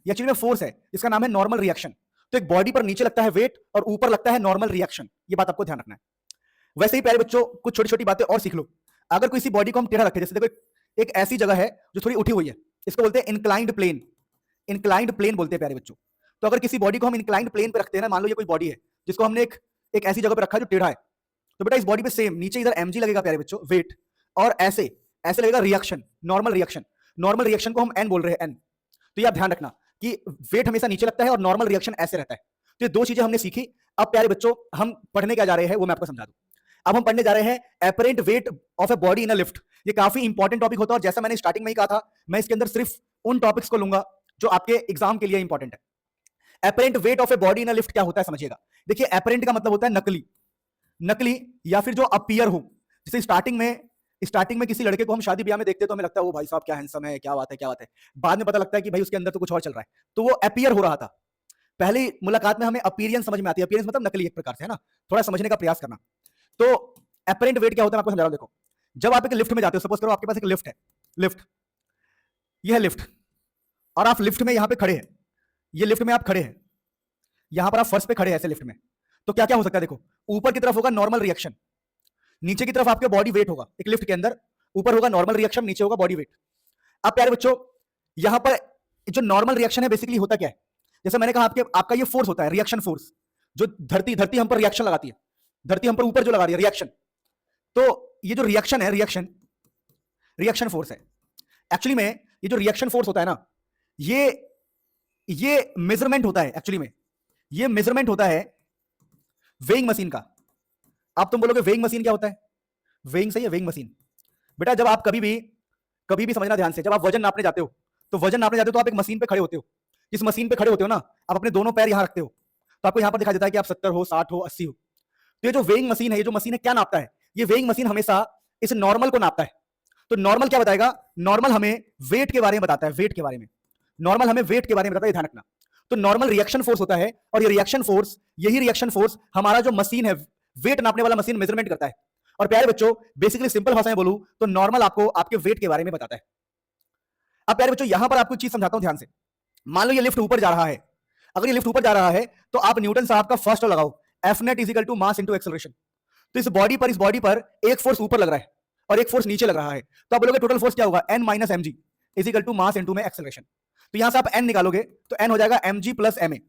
ये एक्चुअली में फोर्स है, इसका नाम है नॉर्मल रिएक्शन। तो एक बॉडी पर नीचे लगता है वेट और ऊपर लगता है नॉर्मल रिएक्शन, ये बात आपको ध्यान रखना है। वैसे ही प्यारे बच्चों कुछ छोटी छोटी बातें और सीख लो। अगर किसी बॉडी को हम टेढ़ा रखें, जैसे देखो एक ऐसी जगह है जो थोड़ी उठी हुई है, इसको बोलते हैं इंक्लाइंड प्लेन, इंक्लाइंड प्लेन बोलते हैं प्यारे बच्चों। तो अगर किसी बॉडी को हम इंक्लाइंड प्लेन पे रखते हैं ना, मान लो ये कोई बॉडी है जिसको हमने एक ऐसी जगह पे रखा है जो टेढ़ा है, तो बेटा इस बॉडी पे सेम नीचे इधर mg लगेगा प्यारे बच्चों, वेट, और ऐसे ऐसे लगेगा reaction, normal reaction. Normal reaction को हम n बोल रहे हैं, n। तो ये आप ध्यान रखना कि वेट हमेशा नीचे लगता है और नॉर्मल रिएक्शन ऐसे रहता है। तो ये दो चीजें हमने सीखी। अब प्यारे बच्चों हम पढ़ने क्या जा रहे हैं वो मैं आपको समझा दूं। अब हम पढ़ने जा रहे हैं apparent weight of a body in a lift. ये काफी इंपॉर्टेंट टॉपिक होता है, और जैसा मैंने स्टार्टिंग में ही कहा था, मैं इसके अंदर सिर्फ उन टॉपिक्स को लूंगा जो आपके एग्जाम के लिए इंपॉर्टेंट है। Apparent weight of a body in a lift क्या होता है समझिएगा। देखिए एपरेंट का मतलब होता है नकली, नकली या फिर जो अपीयर हो। जैसे स्टार्टिंग में किसी लड़के को हम शादी ब्याह में देखते हैं तो हमें लगता है वो भाई साहब क्या हैंडसम है, क्या बात है, क्या बात है। बाद में पता लगता है कि भाई उसके अंदर तो कुछ और चल रहा है। तो वो अपीयर हो रहा था। पहली मुलाकात में हमें अपीयरेंस समझ में आती है, अपीयरेंस मतलब नकली एक प्रकार से, है ना, थोड़ा समझने का प्रयास करना। तो एपरेंट वेट क्या होता है मैं आपको समझा रहा हूं। देखो जब आप एक लिफ्ट में जाते हो, सपोज करो आपके पास एक लिफ्ट है, लिफ्ट, यह है लिफ्ट, और आप लिफ्ट में यहां पे खड़े हैं, ये लिफ्ट में आप खड़े हैं, यहां पर आप फर्श पे खड़े हैं ऐसे लिफ्ट में। तो क्या क्या हो सकता है, देखो ऊपर की तरफ होगा नॉर्मल रिएक्शन, नीचे की तरफ आपके बॉडी वेट होगा। एक लिफ्ट के अंदर ऊपर होगा नॉर्मल रिएक्शन, नीचे होगा बॉडी वेट। अब प्यारे बच्चों यहां पर जो नॉर्मल रिएक्शन है बेसिकली होता क्या है, जैसे मैंने कहा आपका ये फोर्स होता है, रिएक्शन फोर्स, जो धरती हम पर रिएक्शन लगाती है, धरती हम पर ऊपर जो लगा रही है रिएक्शन। तो ये जो रिएक्शन है, रिएक्शन फोर्स है। एक्चुअली में ये जो रिएक्शन फोर्स होता है ना, ये मेजरमेंट होता है, एक्चुअली में ये मेजरमेंट होता है वेइंग मशीन का। आप तुम बोलोगे वेइंग मशीन क्या होता है, वेइंग सही है, वेइंग मशीन। बेटा जब आप कभी भी समझना ध्यान से, जब आप वजन नापने जाते हो तो वजन नापने जाते हो तो आप एक मशीन पे खड़े होते हो। जिस मशीन पे खड़े होते हो ना, आप अपने दोनों पैर यहां रखते हो, तो आपको यहां पर दिखाई देता है कि आप 70 हो, 60 हो, 80 हो। तो ये जो वेइंग मशीन है, ये जो मशीन है क्या नापता है, ये वेइंग मशीन हमेशा इस नॉर्मल को नापता है। तो नॉर्मल क्या बताएगा, नॉर्मल हमें वेट के बारे में बताता है, वेट के बारे में, नॉर्मल हमें वेट के बारे में बताता है, ध्यान रखना। तो नॉर्मल रिएक्शन फोर्स होता है, और ये रिएक्शन फोर्स, यही रिएक्शन फोर्स हमारा जो मशीन है, वेट नापने वाला मशीन मेजरमेंट करता है। और प्यारे बच्चों बेसिकली सिंपल भाषा में बोलूं तो नॉर्मल आपको आपके वेट के बारे में बताता है। अब प्यारे बच्चों यहां पर आपको चीज समझाता हूं ध्यान से। मान लो ये लिफ्ट ऊपर जा रहा है, अगर ये लिफ्ट ऊपर जा रहा है तो आप न्यूटन साहब का फर्स्ट लॉ लगाओ, F net is equal to mass into acceleration. तो इस बॉडी पर एक फोर्स ऊपर लग रहा है और एक फोर्स नीचे लग रहा है, तो आप बोलोगे टोटल फोर्स क्या होगा, N minus m g is equal to mass into में एक्सेलरेशन। तो यहां से आप एन निकालोगे तो एन हो जाएगा m g plus m a.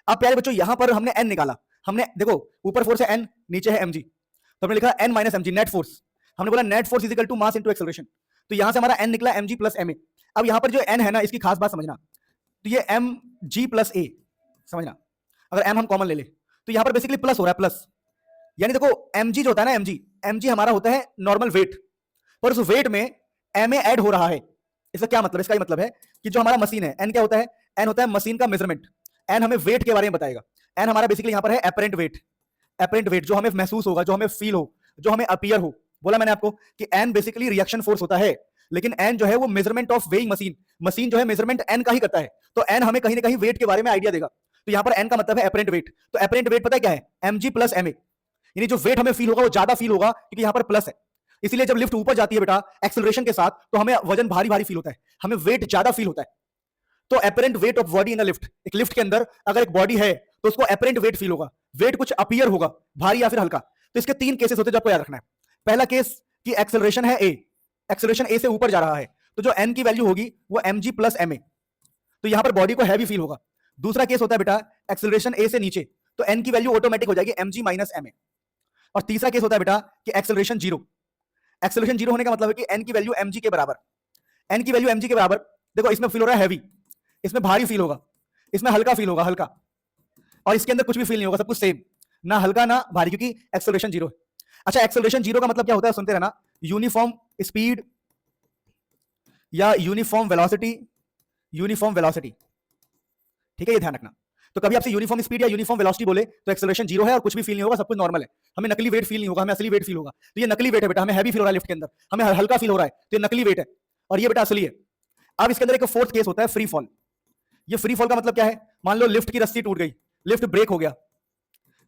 अब प्यारे बच्चों यहां पर हमने एन निकाला, हमने देखो ऊपर फोर्स है एन, नीचे है एम जी, तो हमने लिखा N minus m g, net force. हमने बोला net force is equal to mass into acceleration, तो यहां से हमारा एन निकला m g plus m a. अब यहां पर जो एन है ना, इसकी खास बात समझना, तो ये एम जी प्लस ए समझना, अगर एम हम कॉमन ले ले तो यहां पर बेसिकली प्लस हो रहा है, प्लस, यानी देखो एम जी जो होता है ना, एम जी हमारा होता है नॉर्मल वेट, पर उस वेट में एम ए ऐड हो रहा है। इसका क्या मतलब, इसका ये मतलब है कि जो हमारा मशीन है, एन क्या होता है, एन होता है मशीन का मेजरमेंट, एन हमें वेट के बारे में बताएगा। एन हमारा बेसिकली यहां पर है एपरेंट वेट, एपरेंट वेट जो हमें महसूस होगा, जो हमें फील हो, जो हमें अपीयर हो। बोला मैंने आपको कि एन बेसिकली रिएक्शन फोर्स होता है, लेकिन एन जो है वो measurement of weighing machine, machine जो है मेजरमेंट एन का ही करता है, तो एन हमें कहीं ना कहीं वेट के बारे में आइडिया देगा। तो यहां पर एन का मतलब है एपरेंट वेट, तो एपरेंट वेट पता है क्या है, m g plus m a, यानी जो वेट हमें फील होगा वो ज्यादा फील होगा क्योंकि यहां पर प्लस है। इसीलिए जब लिफ्ट ऊपर जाती है बेटा एक्सेलरेशन के साथ, तो हमें वजन भारी भारी फील होता है, हमें वेट ज्यादा फील होता है। तो apparent weight of body in a lift, एक लिफ्ट के अंदर अगर एक बॉडी है तो उसको एपरेंट वेट फील होगा, वेट कुछ अपीयर होगा, भारी या फिर हल्का। तो इसके तीन केसेस होते हैं जो आपको याद रखना है। पहला केस कि एक्सेलरेशन है ए, एक्सेलरेशन ए से ऊपर जा रहा है, तो जो एन की वैल्यू होगी वो m g plus m a, तो यहां पर बॉडी को हैवी फील होगा। दूसरा केस होता है बेटा एक्सेलरेशन ए से नीचे, तो एन की वैल्यू ऑटोमेटिक हो जाएगी m g minus m a. और तीसरा केस होता है बेटा कि एक्सेलरेशन जीरो, एक्सेलरेशन जीरो होने का मतलब है कि एन की वैल्यू एम जी के बराबर, एन की वैल्यू एम जी के बराबर। देखो इसमें फील हो रहा है हैवी, इसमें भारी फील होगा, इसमें हल्का फील होगा, हल्का, और इसके अंदर कुछ भी फील नहीं होगा, सब कुछ सेम, ना हल्का ना भारी, क्योंकि एक्सेलरेशन जीरो है। अच्छा एक्सेलरेशन जीरो का मतलब क्या होता है सुनते रहना, यूनिफॉर्म स्पीड या यूनिफॉर्म वेलोसिटी, यूनिफॉर्म वेलोसिटी, ठीक है, ये ध्यान रखना। तो कभी आपसे यूनिफॉर्म स्पीड या यूनिफॉर्म वेलोसिटी बोले तो एक्सेलरेशन जीरो है और कुछ भी फील नहीं होगा, सब कुछ नॉर्मल है। हमें नकली वेट फील नहीं होगा, हमें असली वेट फील होगा। तो ये नकली वेट है बेटा, हमें हैवी फील हो रहा है लिफ्ट के अंदर, हमें हल्का फील हो रहा है, तो ये नकली वेट है और ये बेटा असली है। अब इसके अंदर एक फोर्थ केस होता है फ्री फॉल। ये फ्री फॉल का मतलब क्या है? मान लो लिफ्ट की रस्सी टूट गई, लिफ्ट ब्रेक हो गया,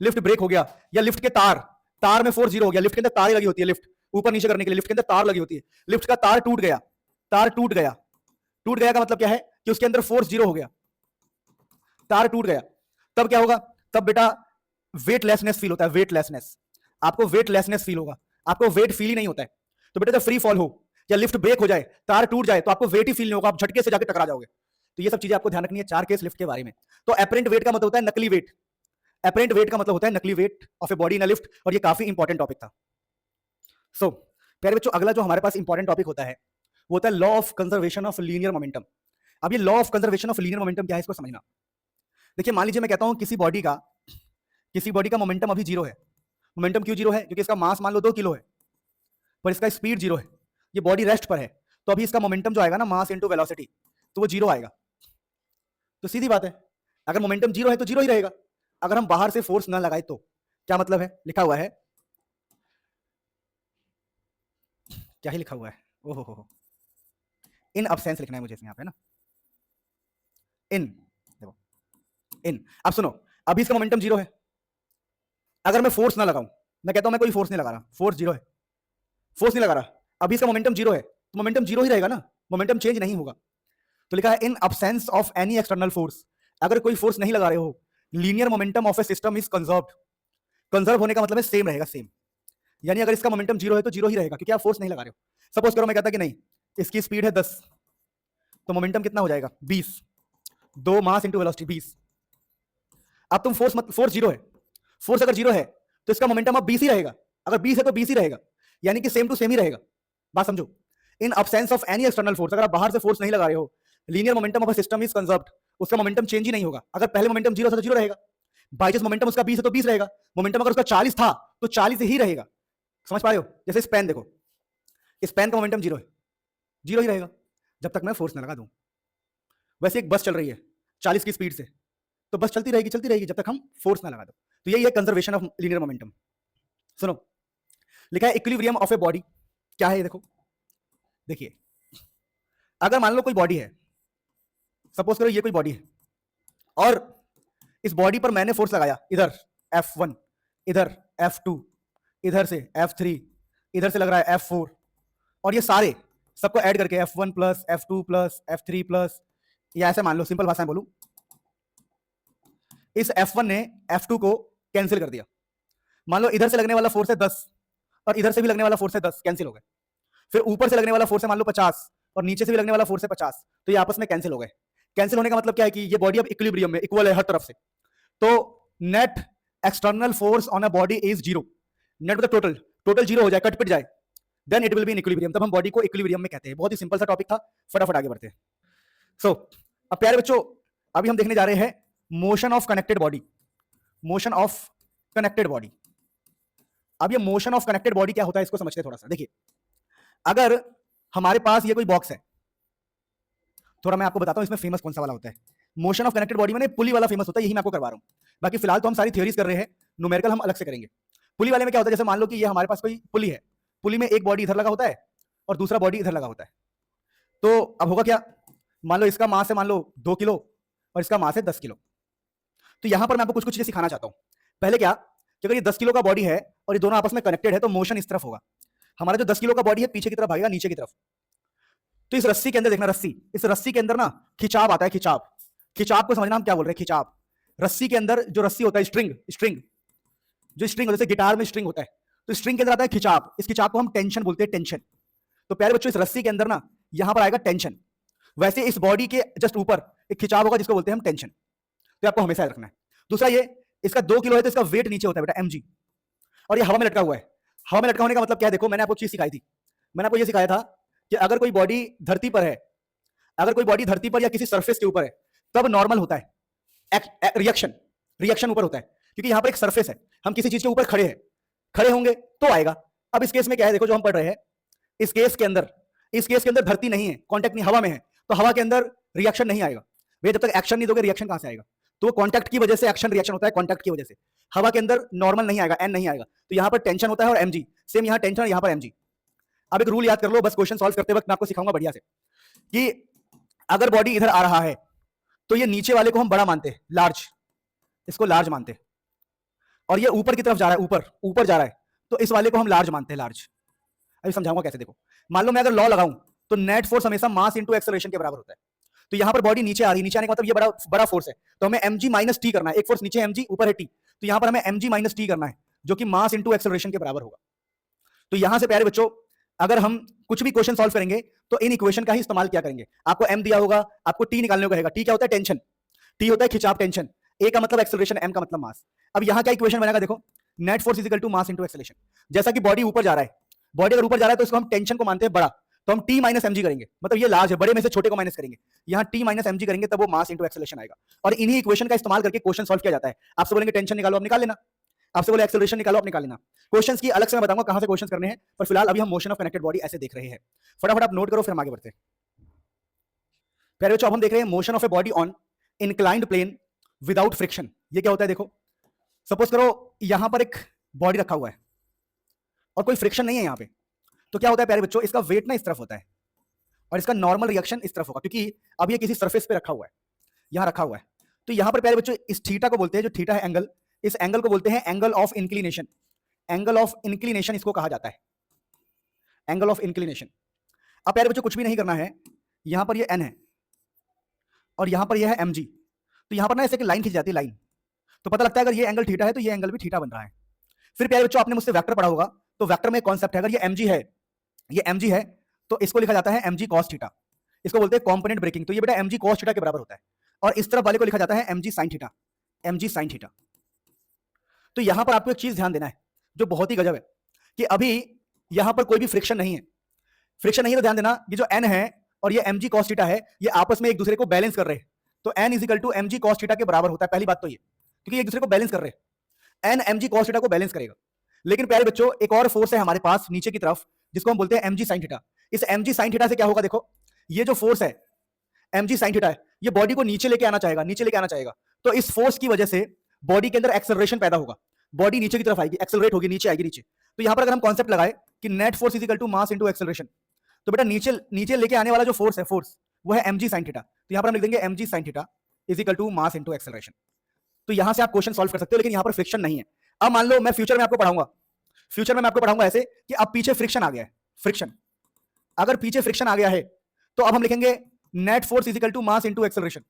लिफ्ट ब्रेक हो गया, या लिफ्ट के तार में फोर्स जीरो हो गया। लिफ्ट के अंदर तार लगी होती है, लिफ्ट ऊपर नीचे करने के लिए लिफ्ट के अंदर तार लगी होती है। लिफ्ट का तार टूट गया, तार टूट गया, टूट गया का मतलब क्या है कि उसके अंदर फोर्स जीरो हो गया, तार टूट गया। तब क्या होगा? तब बेटा वेटलेसनेस फील होता है, वेटलेसनेस। आपको वेटलेसनेस फील होगा, आपको वेट फील ही नहीं होता है। तो बेटा जब फ्री फॉल हो या लिफ्ट ब्रेक हो जाए, तार टूट जाए, तो आपको वेट ही फील नहीं होगा, आप झटके से जाकर टकरा जाओगे। तो ये सब चीजें आपको ध्यान रखनी है 4 केस लिफ्ट के बारे में। तो एपरेंट वेट का मतलब होता है नकली वेट, एपरेंट वेट का मतलब होता है नकली weight of a body in a lift, और ये काफी इंपॉर्टेंट टॉपिक था। सो प्यारे बच्चों, अगला जो हमारे पास इंपॉर्टेंट टॉपिक होता है वो होता है law of conservation of linear momentum. अब ये law of conservation of linear momentum क्या है, इसको समझना। देखिए मान लीजिए मैं कहता हूं किसी बॉडी का मोमेंटम अभी जीरो है। मोमेंटम क्यों जीरो है? क्योंकि इसका मास मान लो 2 किलो है पर इसका स्पीड जीरो है, ये बॉडी रेस्ट पर है, तो अभी इसका मोमेंटम जो आएगा ना, मास इंटू वेलोसिटी, तो वो जीरो आएगा। तो सीधी बात है, अगर मोमेंटम जीरो है तो जीरो ही रहेगा। अगर हम बाहर से फोर्स ना लगाए तो क्या मतलब है? लिखा हुआ है, क्या ही लिखा हुआ है, ओहो हो, इन अब्सेंस लिखना है मुझे यहाँ पे ना, इन, देखो इन। अब सुनो, अभी इसका मोमेंटम जीरो है, अगर मैं फोर्स ना लगाऊं, मैं कहता हूं मैं कोई फोर्स नहीं लगा रहा, फोर्स जीरो है, फोर्स नहीं लगा रहा, अभी इसका मोमेंटम जीरो है, तो मोमेंटम जीरो ही रहेगा ना, मोमेंटम चेंज नहीं होगा। तो लिखा है इन absence of any external force, अगर कोई फोर्स नहीं लगा रहे हो, linear momentum of A system is conserved. Conserve होने का मतलब है सेम रहेगा, सेम, यानी अगर इसका मोमेंटम जीरो है तो जीरो ही रहेगा, क्योंकि आप फोर्स नहीं लगा रहे हो। सपोज करो मैं कहता कि नहीं, इसकी स्पीड है 10, तो मोमेंटम कितना हो जाएगा? 20, 2 मास इंटू वेलोसिटी 20। अब तुम फोर्स जीरो है, फोर्स अगर जीरो है तो इसका मोमेंटम अब 20 ही रहेगा, अगर 20 है तो 20 ही रहेगा, यानी कि सेम टू सेम ही रहेगा। बात समझो, इन absence of any external force, अगर आप बाहर से फोर्स नहीं लगा रहे हो, linear momentum of a system is conserved, उसका मोमेंटम चेंज ही नहीं होगा। अगर पहले मोमेंटम जीरो था तो जीरो रहेगा, बाई चांस मोमेंटम उसका 20 है तो 20 रहेगा, मोमेंटम अगर उसका 40 था तो 40 ही रहेगा। समझ पा रहे हो? जैसे इस पेन देखो, इस पेन का मोमेंटम जीरो है, जीरो ही रहेगा जब तक मैं फोर्स ना लगा दूं। वैसे एक बस चल रही है 40 की स्पीड से, तो बस चलती रहेगी जब तक हम फोर्स ना लगा दो। तो यही है कंजर्वेशन ऑफ लीनियर मोमेंटम। सुनो, लिखा है इक्विलिब्रियम ऑफ ए बॉडी, क्या है ये देखो। देखिए, अगर मान लो कोई बॉडी है, सपोज करो ये कोई बॉडी है, और इस बॉडी पर मैंने फोर्स लगाया, इधर F1, इधर F2, इधर से F3, इधर से लग रहा है F4, और ये सारे सबको ऐड करके F1 plus F2 plus F3 plus, या ऐसे मान लो, सिंपल भाषा में बोलूं, इस F1 ने F2 को कैंसिल कर दिया। मान लो इधर से लगने वाला फोर्स है 10 और इधर से भी लगने वाला फोर्स है 10, कैंसिल हो गए। फिर ऊपर से लगने वाला फोर्स है मान लो 50 और नीचे से भी लगने वाला फोर्स है 50, तो ये आपस में कैंसिल हो गए। कैंसिल होने का मतलब क्या है कि ये बॉडी अब इक्विलिब्रियम में, इक्वल है हर तरफ से। तो net external force on a body is zero, net मतलब टोटल जीरो हो जाए, कट पिट जाए, then it will be in equilibrium, तब हम बॉडी को इक्विलिब्रियम में कहते हैं। बहुत ही सिंपल सा टॉपिक था, फटाफट आगे बढ़ते हैं। सो अब प्यारे बच्चों, अभी हम देखने जा रहे हैं motion of connected body, motion of connected body. अब ये मोशन ऑफ कनेक्टेड बॉडी क्या होता है इसको समझते हैं थोड़ा सा। देखिए, अगर हमारे पास ये कोई बॉक्स है, थोड़ा मैं आपको बताता हूं इसमें फेमस कौन सा वाला होता है। मोशन ऑफ कनेक्टेड बॉडी में पुली वाला फेमस होता है, यही मैं आपको करवा रहा हूं। बाकी फिलहाल तो हम सारी थ्योरीज कर रहे हैं, न्यूमेरिकल हम अलग से करेंगे। पुली वाले में क्या होता है, जैसे मान लो कि ये हमारे पास कोई पुली है, पुली में एक बॉडी इधर लगा होता है और दूसरा बॉडी इधर लगा होता है। तो अब होगा क्या, मान लो इसका मास है मान लो 2 किलो और इसका मास है 10 किलो। तो यहां पर मैं आपको कुछ कुछ चीजें सिखाना चाहता हूं। पहले क्या, कि अगर ये 10 किलो का बॉडी है और ये दोनों आपस में कनेक्टेड है तो मोशन इस तरफ होगा। हमारा जो 10 किलो का बॉडी है पीछे की तरफ भागेगा, नीचे की तरफ। तो इस रस्सी के अंदर देखना, रस्सी, इस रस्सी के अंदर ना खिंचाव आता है, खिंचाव। खिंचाव को समझना हम क्या बोल रहे हैं, खिंचाव। रस्सी के अंदर जो रस्सी होता है, स्ट्रिंग, जो स्ट्रिंग जैसे गिटार में स्ट्रिंग होता है, तो स्ट्रिंग के अंदर आता है खिंचाव। इस खिंचाव को हम टेंशन बोलते हैं, टेंशन। तो प्यारे बच्चों, इस रस्सी के अंदर ना यहां पर आएगा टेंशन। वैसे इस बॉडी के जस्ट ऊपर एक खिंचाव होगा जिसको बोलते हैं हम टेंशन। तो आपको हमेशा रखना है। दूसरा ये, इसका 2 किलो है तो इसका वेट नीचे होता है बेटा, mg, और ये हवा में लटका हुआ है। हवा में लटका होने का मतलब क्या है, देखो मैंने आपको चीज सिखाई थी, मैंने आपको ये सिखाया था कि अगर कोई बॉडी धरती पर है, अगर कोई बॉडी धरती पर या किसी सरफेस के ऊपर है, तब नॉर्मल होता है, रिएक्शन ऊपर होता है, क्योंकि यहां पर एक सरफेस है, हम किसी चीज के ऊपर खड़े हैं, खड़े होंगे तो आएगा। अब इस केस में क्या है, देखो जो हम पढ़ रहे हैं इस केस के अंदर धरती नहीं है, कांटेक्ट नहीं, हवा में है, तो हवा के अंदर रिएक्शन नहीं आएगा भैया। जब तक एक्शन नहीं दोगे रिएक्शन कहां से आएगा? तो कांटेक्ट की वजह से एक्शन रिएक्शन होता है, कांटेक्ट की वजह से। हवा के अंदर नॉर्मल नहीं आएगा, एन नहीं आएगा, तो यहां पर टेंशन होता है और एमजी। सेम यहां टेंशन और यहां पर एमजी। अब एक रूल याद कर लो, बस क्वेश्चन सॉल्व करते वक्त मैं आपको सिखाऊंगा बढ़िया से, कि अगर बॉडी इधर आ रहा है तो ये नीचे वाले को हम बड़ा मानते हैं, लार्ज, इसको लार्ज मानते हैं, और ये ऊपर की तरफ जा रहा है, ऊपर जा रहा है, तो इस वाले को हम लार्ज मानते हैं, लार्ज। अभी समझाऊंगा कैसे। देखो, मान लो मैं अगर लॉ लगाऊं तो नेट फोर्स हमेशा मास इंटू एक्सेलरेशन के बराबर होता है। तो यहां पर बॉडी नीचे आ रही है, नीचे आने का मतलब ये बड़ा फोर्स है, तो हमें mg माइनस टी करना है। एक फोर्स नीचे mg, ऊपर है t, तो यहां पर हमें mg माइनस टी करना है, जो कि मास इंटू एक्सेलरेशन के बराबर होगा। तो यहां से प्यारे बच्चों, अगर हम कुछ भी क्वेश्चन सॉल्व करेंगे तो इन इक्वेशन का ही इस्तेमाल क्या करेंगे। आपको m दिया होगा, आपको t निकालने को कहेगा। t क्या होता है? टेंशन। t होता है खिंचाव, टेंशन। a का मतलब एक्सेलरेशन, m का मतलब मास। अब यहां क्या इक्वेशन बनेगा? देखो, net force is equal to mass into acceleration. जैसा कि बॉडी ऊपर जा रहा है, बॉडी अगर ऊपर जा रहा है तो इसको हम टेंशन को मानते हैं बड़ा, तो हम t माइनस mg करेंगे, मतलब ये लार्ज है, बड़े में से छोटे को माइनस करेंगे, यहाँ t माइनस mg करेंगे, तब वो मास इंटू एक्सेलरेशन आएगा। और इन्हीं इक्वेशन का इस्तेमाल करके क्वेश्चन सॉल्व किया जाता है। आपसे बोलेंगे टेंशन निकालो, आप निकाल लेना। आपसे बोले एक्सेलरेशन निकालो, आप निकाल लेना। क्वेश्चंस की अलग से मैं बताऊंगा कहां से क्वेश्चंस करने हैं, पर फिलहाल अभी हम मोशन ऑफ कनेक्टेड बॉडी ऐसे देख रहे हैं। फटाफट आप नोट करो, फिर हम आगे बढ़ते हैं। प्यारे बच्चों, अब हम देख रहे हैं motion of a body on inclined plane without friction. ये क्या होता है? देखो, सपोज करो यहां पर एक बॉडी रखा हुआ है और कोई फ्रिक्शन नहीं है यहां पे, तो क्या होता है प्यारे बच्चों? इसका वेट ना इस तरफ होता है और इसका नॉर्मल रिएक्शन इस तरफ होगा, क्योंकि अब ये किसी सरफेस पे रखा हुआ है, यहां रखा हुआ है। तो यहां पर प्यारे बच्चों इस थीटा को बोलते हैं, जो थीटा है एंगल, इस एंगल को बोलते हैं angle of inclination. Angle of inclination इसको कहा जाता है, एंगल ऑफ इंक्लिनेशन। अब प्यारे बच्चों कुछ भी नहीं करना है, यहां पर ये n है और यहां पर ये है mg, तो यहां पर ना ऐसे लाइन खींच जाती है, लाइन, तो पता लगता है अगर ये एंगल थीटा है तो ये एंगल भी थीटा बन रहा है। फिर प्यारे बच्चों आपने मुझसे वेक्टर पढ़ा होगा, तो वेक्टर में कॉन्सेप्ट है, अगर ये mg है, ये mg है, तो इसको लिखा जाता है mg cos थीटा, इसको बोलते हैं कंपोनेंट ब्रेकिंग। तो ये बेटा mg cos थीटा के बराबर होता है, और इस तरफ वाले को लिखा जाता है mg sin theta, mg sin theta. तो यहां पर आपको एक चीज ध्यान देना है जो बहुत ही गजब है, कि अभी यहां पर कोई भी फ्रिक्शन नहीं है। फ्रिक्शन नहीं है तो ध्यान देना, ये जो n है और ये mg cos थीटा है, ये आपस में एक दूसरे को बैलेंस कर रहे हैं, तो n is equal to mg cos theta के बराबर होता है। पहली बात तो ये, क्योंकि एक दूसरे को बैलेंस कर रहे हैं, n mg cos थीटा को बैलेंस करेगा। लेकिन प्यारे बच्चों एक और फोर्स है हमारे पास नीचे की तरफ, जिसको हम बोलते हैं mg sin थीटा। इस mg sin थीटा से क्या होगा? देखो, ये जो फोर्स है mg sin थीटा है, ये बॉडी को नीचे लेके आना चाहेगा, नीचे लेके आना चाहेगा, तो इस फोर्स की वजह से बॉडी के अंदर एक्सेलरेशन पैदा होगा, बॉडी नीचे की तरफ आएगी, एक्सेलरेट होगी, नीचे आएगी, नीचे। तो यहां पर अगर हम कॉन्सेप्ट लगाए कि net force is equal to mass into acceleration, तो बेटा नीचे नीचे लेके आने वाला जो फोर्स है, फोर्स वो है mg sin थीटा, तो यहां पर हम लिख देंगे mg sin theta is equal to mass into acceleration. तो यहां से आप क्वेश्चन सॉल्व कर सकते हो, लेकिन यहां पर फ्रिक्शन नहीं है। अब मान लो मैं फ्यूचर में आपको पढ़ाऊंगा, ऐसे कि अब पीछे फ्रिक्शन आ गया है, फ्रिक्शन, अगर पीछे फ्रिक्शन आ गया है तो अब हम लिखेंगे net force is equal to mass into acceleration.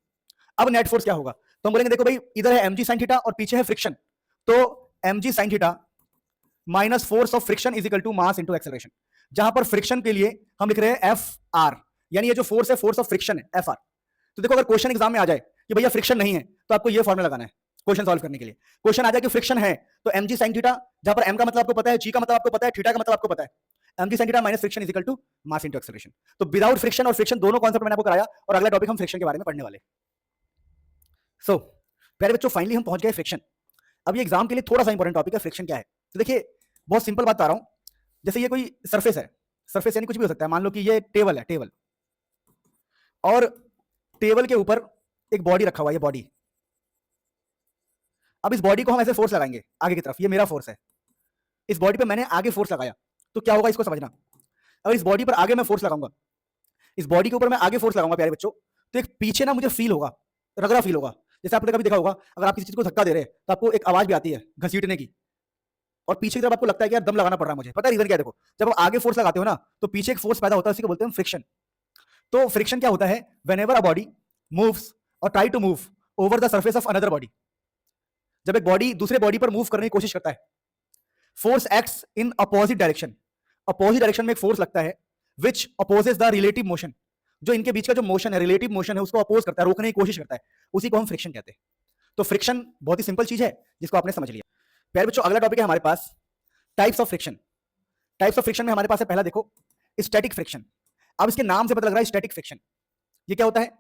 अब नेट फोर्स क्या होगा? तो हम बोलेंगे देखो भाई, इधर है mg sin थीटा और पीछे है फ्रिक्शन, तो mg sin theta minus force of friction is equal to mass into acceleration. जहां पर फ्रिक्शन के लिए हम लिख रहे हैं एफ आर, यानी ये जो फोर्स है, फोर्स ऑफ फ्रिक्शन है, एफ आर। तो देखो, अगर क्वेश्चन एग्जाम में आ जाए कि भैया फ्रिक्शन नहीं है, तो आपको ये फॉर्मूला लगाना है क्वेश्चन सॉल्व करने के लिए। क्वेश्चन आ जाए कि फ्रिक्शन है, तो mg sin थीटा, जहां पर m का मतलब आपको पता है, g का मतलब आपको पता है, थीटा का मतलब आपको पता है, mg sin theta minus friction is equal to mass into acceleration. तो विदाउट फ्रिक्शन और फ्रिक्शन दोनों कॉन्सेप्ट मैंने आपको कराया, और अगला टॉपिक हम फ्रिक्शन के बारे में पढ़ने वाले। सो प्यारे बच्चों, फाइनली हम पहुंच गए फ्रिक्शन। अब ये एग्जाम के लिए थोड़ा सा इंपॉर्टेंट टॉपिक है, फ्रिक्शन क्या है। तो देखिए, बहुत सिंपल बात बता रहा हूं, जैसे ये कोई सरफेस है, सरफेस यानी कुछ भी हो सकता है, मान लो कि ये टेबल है, टेबल, और टेबल के ऊपर एक बॉडी रखा हुआ है, ये बॉडी। अब इस बॉडी को हम ऐसे फोर्स लगाएंगे आगे की तरफ, ये मेरा फोर्स है, इस बॉडी पे मैंने आगे फोर्स लगाया, तो क्या होगा इसको समझना। अगर इस बॉडी पर आगे मैं फोर्स लगाऊंगा, इस बॉडी के ऊपर मैं आगे फोर्स लगाऊंगा प्यारे बच्चों, तो एक पीछे ना मुझे फील होगा, रगड़ा फील होगा। जैसे आपने कभी देखा होगा, अगर आप किसी चीज को धक्का दे रहे हैं तो आपको एक आवाज भी आती है घसीटने की, और पीछे की तरफ आपको लगता है कि यार दम लगाना पड़ रहा है मुझे, पता है रीजन क्या है? देखो, जब आप आगे फोर्स लगाते हो ना, तो पीछे एक फोर्स पैदा होता है, उसी को बोलते हैं फ्रिक्शन। तो फ्रिक्शन क्या होता है? व्हेनेवर अ बॉडी मूव्स और try to move over the surface of another body, जब एक बॉडी दूसरे बॉडी पर मूव करने की कोशिश करता है, force acts in opposite direction, opposite direction में एक फोर्स लगता है, विच अपोजेस द रिलेटिव मोशन, जो इनके बीच का जो मोशन है, रिलेटिव मोशन है, उसको अपोज करता है, रोकने की कोशिश करता है, उसी को हम फ्रिक्शन कहते हैं। तो फ्रिक्शन बहुत ही सिंपल चीज है, जिसको आपने समझ लिया। प्यारे बच्चों, अगला टॉपिक है हमारे पास types of friction. Types of friction में हमारे पास है पहला, देखो, स्टैटिक फ्रिक्शन। अब इसके नाम से पता लग रहा है स्टैटिक फ्रिक्शन। ये क्या होता है?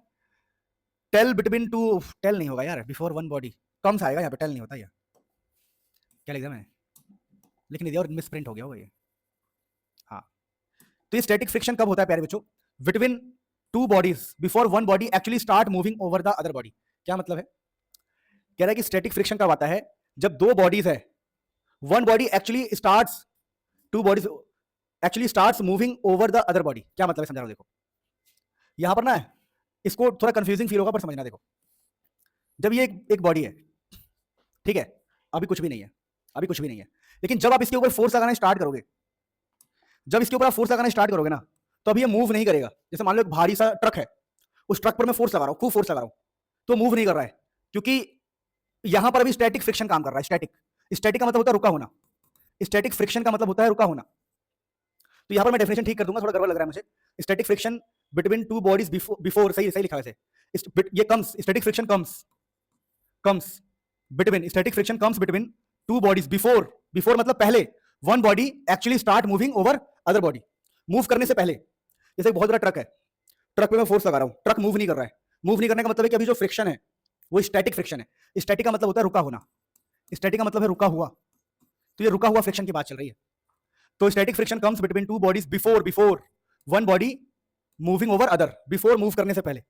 टेल बिटवीन टू, टेल नहीं होगा यार, बिफोर वन बॉडी, कम सा आएगा यहाँ पे, टेल नहीं होता। यार क्या लिखा मैंने, लिख नहीं दिया और मिस प्रिंट हो गया होगा ये। हाँ, तो ये स्टैटिक फ्रिक्शन कब होता है प्यारे बच्चों? Between two bodies before one body actually start moving over the other body. क्या मतलब है? कह रहा है कि स्टैटिक फ्रिक्शन कब आता है? जब दो बॉडीज है, one body actually starts, two bodies actually starts moving over the other body. क्या मतलब है समझा रहा हूं, देखो यहां पर ना इसको थोड़ा कंफ्यूजिंग फील होगा पर समझना। देखो जब ये एक बॉडी है, ठीक है, अभी कुछ भी नहीं है, अभी कुछ भी नहीं है, लेकिन जब आप इसके ऊपर फोर्स लगाना स्टार्ट करोगे, जब इसके ऊपर आप फोर्स लगाना स्टार्ट करोगे ना, तो अभी ये मूव नहीं करेगा। जैसे मान लो एक भारी सा ट्रक है, उस ट्रक पर मैं फोर्स लगा रहा हूं, खूब फोर्स लगा रहा हूं, तो मूव नहीं कर रहा है, क्योंकि यहां पर अभी स्टैटिक फ्रिक्शन काम कर रहा है। स्टैटिक, स्टैटिक का मतलब होता है रुका होना, स्टैटिक फ्रिक्शन का मतलब होता है रुका होना। तो यहां पर मैं डेफिनेशन ठीक कर दूंगा, थोड़ा गड़बड़ लग रहा है मुझे। Static friction between two bodies before, सही सही लिखा है वैसे, ये comes, static friction comes between, static friction comes between two bodies before, before मतलब पहले, one body actually start moving over other body, move करने से पहले। जैसे एक बहुत बड़ा ट्रक है, ट्रक पे मैं फोर्स लगा रहा हूं, ट्रक मूव नहीं कर रहा है। मूव नहीं करने का मतलब है कि अभी जो फ्रिक्शन है वो स्टैटिक फ्रिक्शन है। स्टैटिक का मतलब होता है रुका होना, स्टैटिक का मतलब है रुका हुआ, तो ये रुका हुआ फ्रिक्शन की बात चल रही है। तो static friction comes between two bodies before one body moving over other, before move करने से पहले।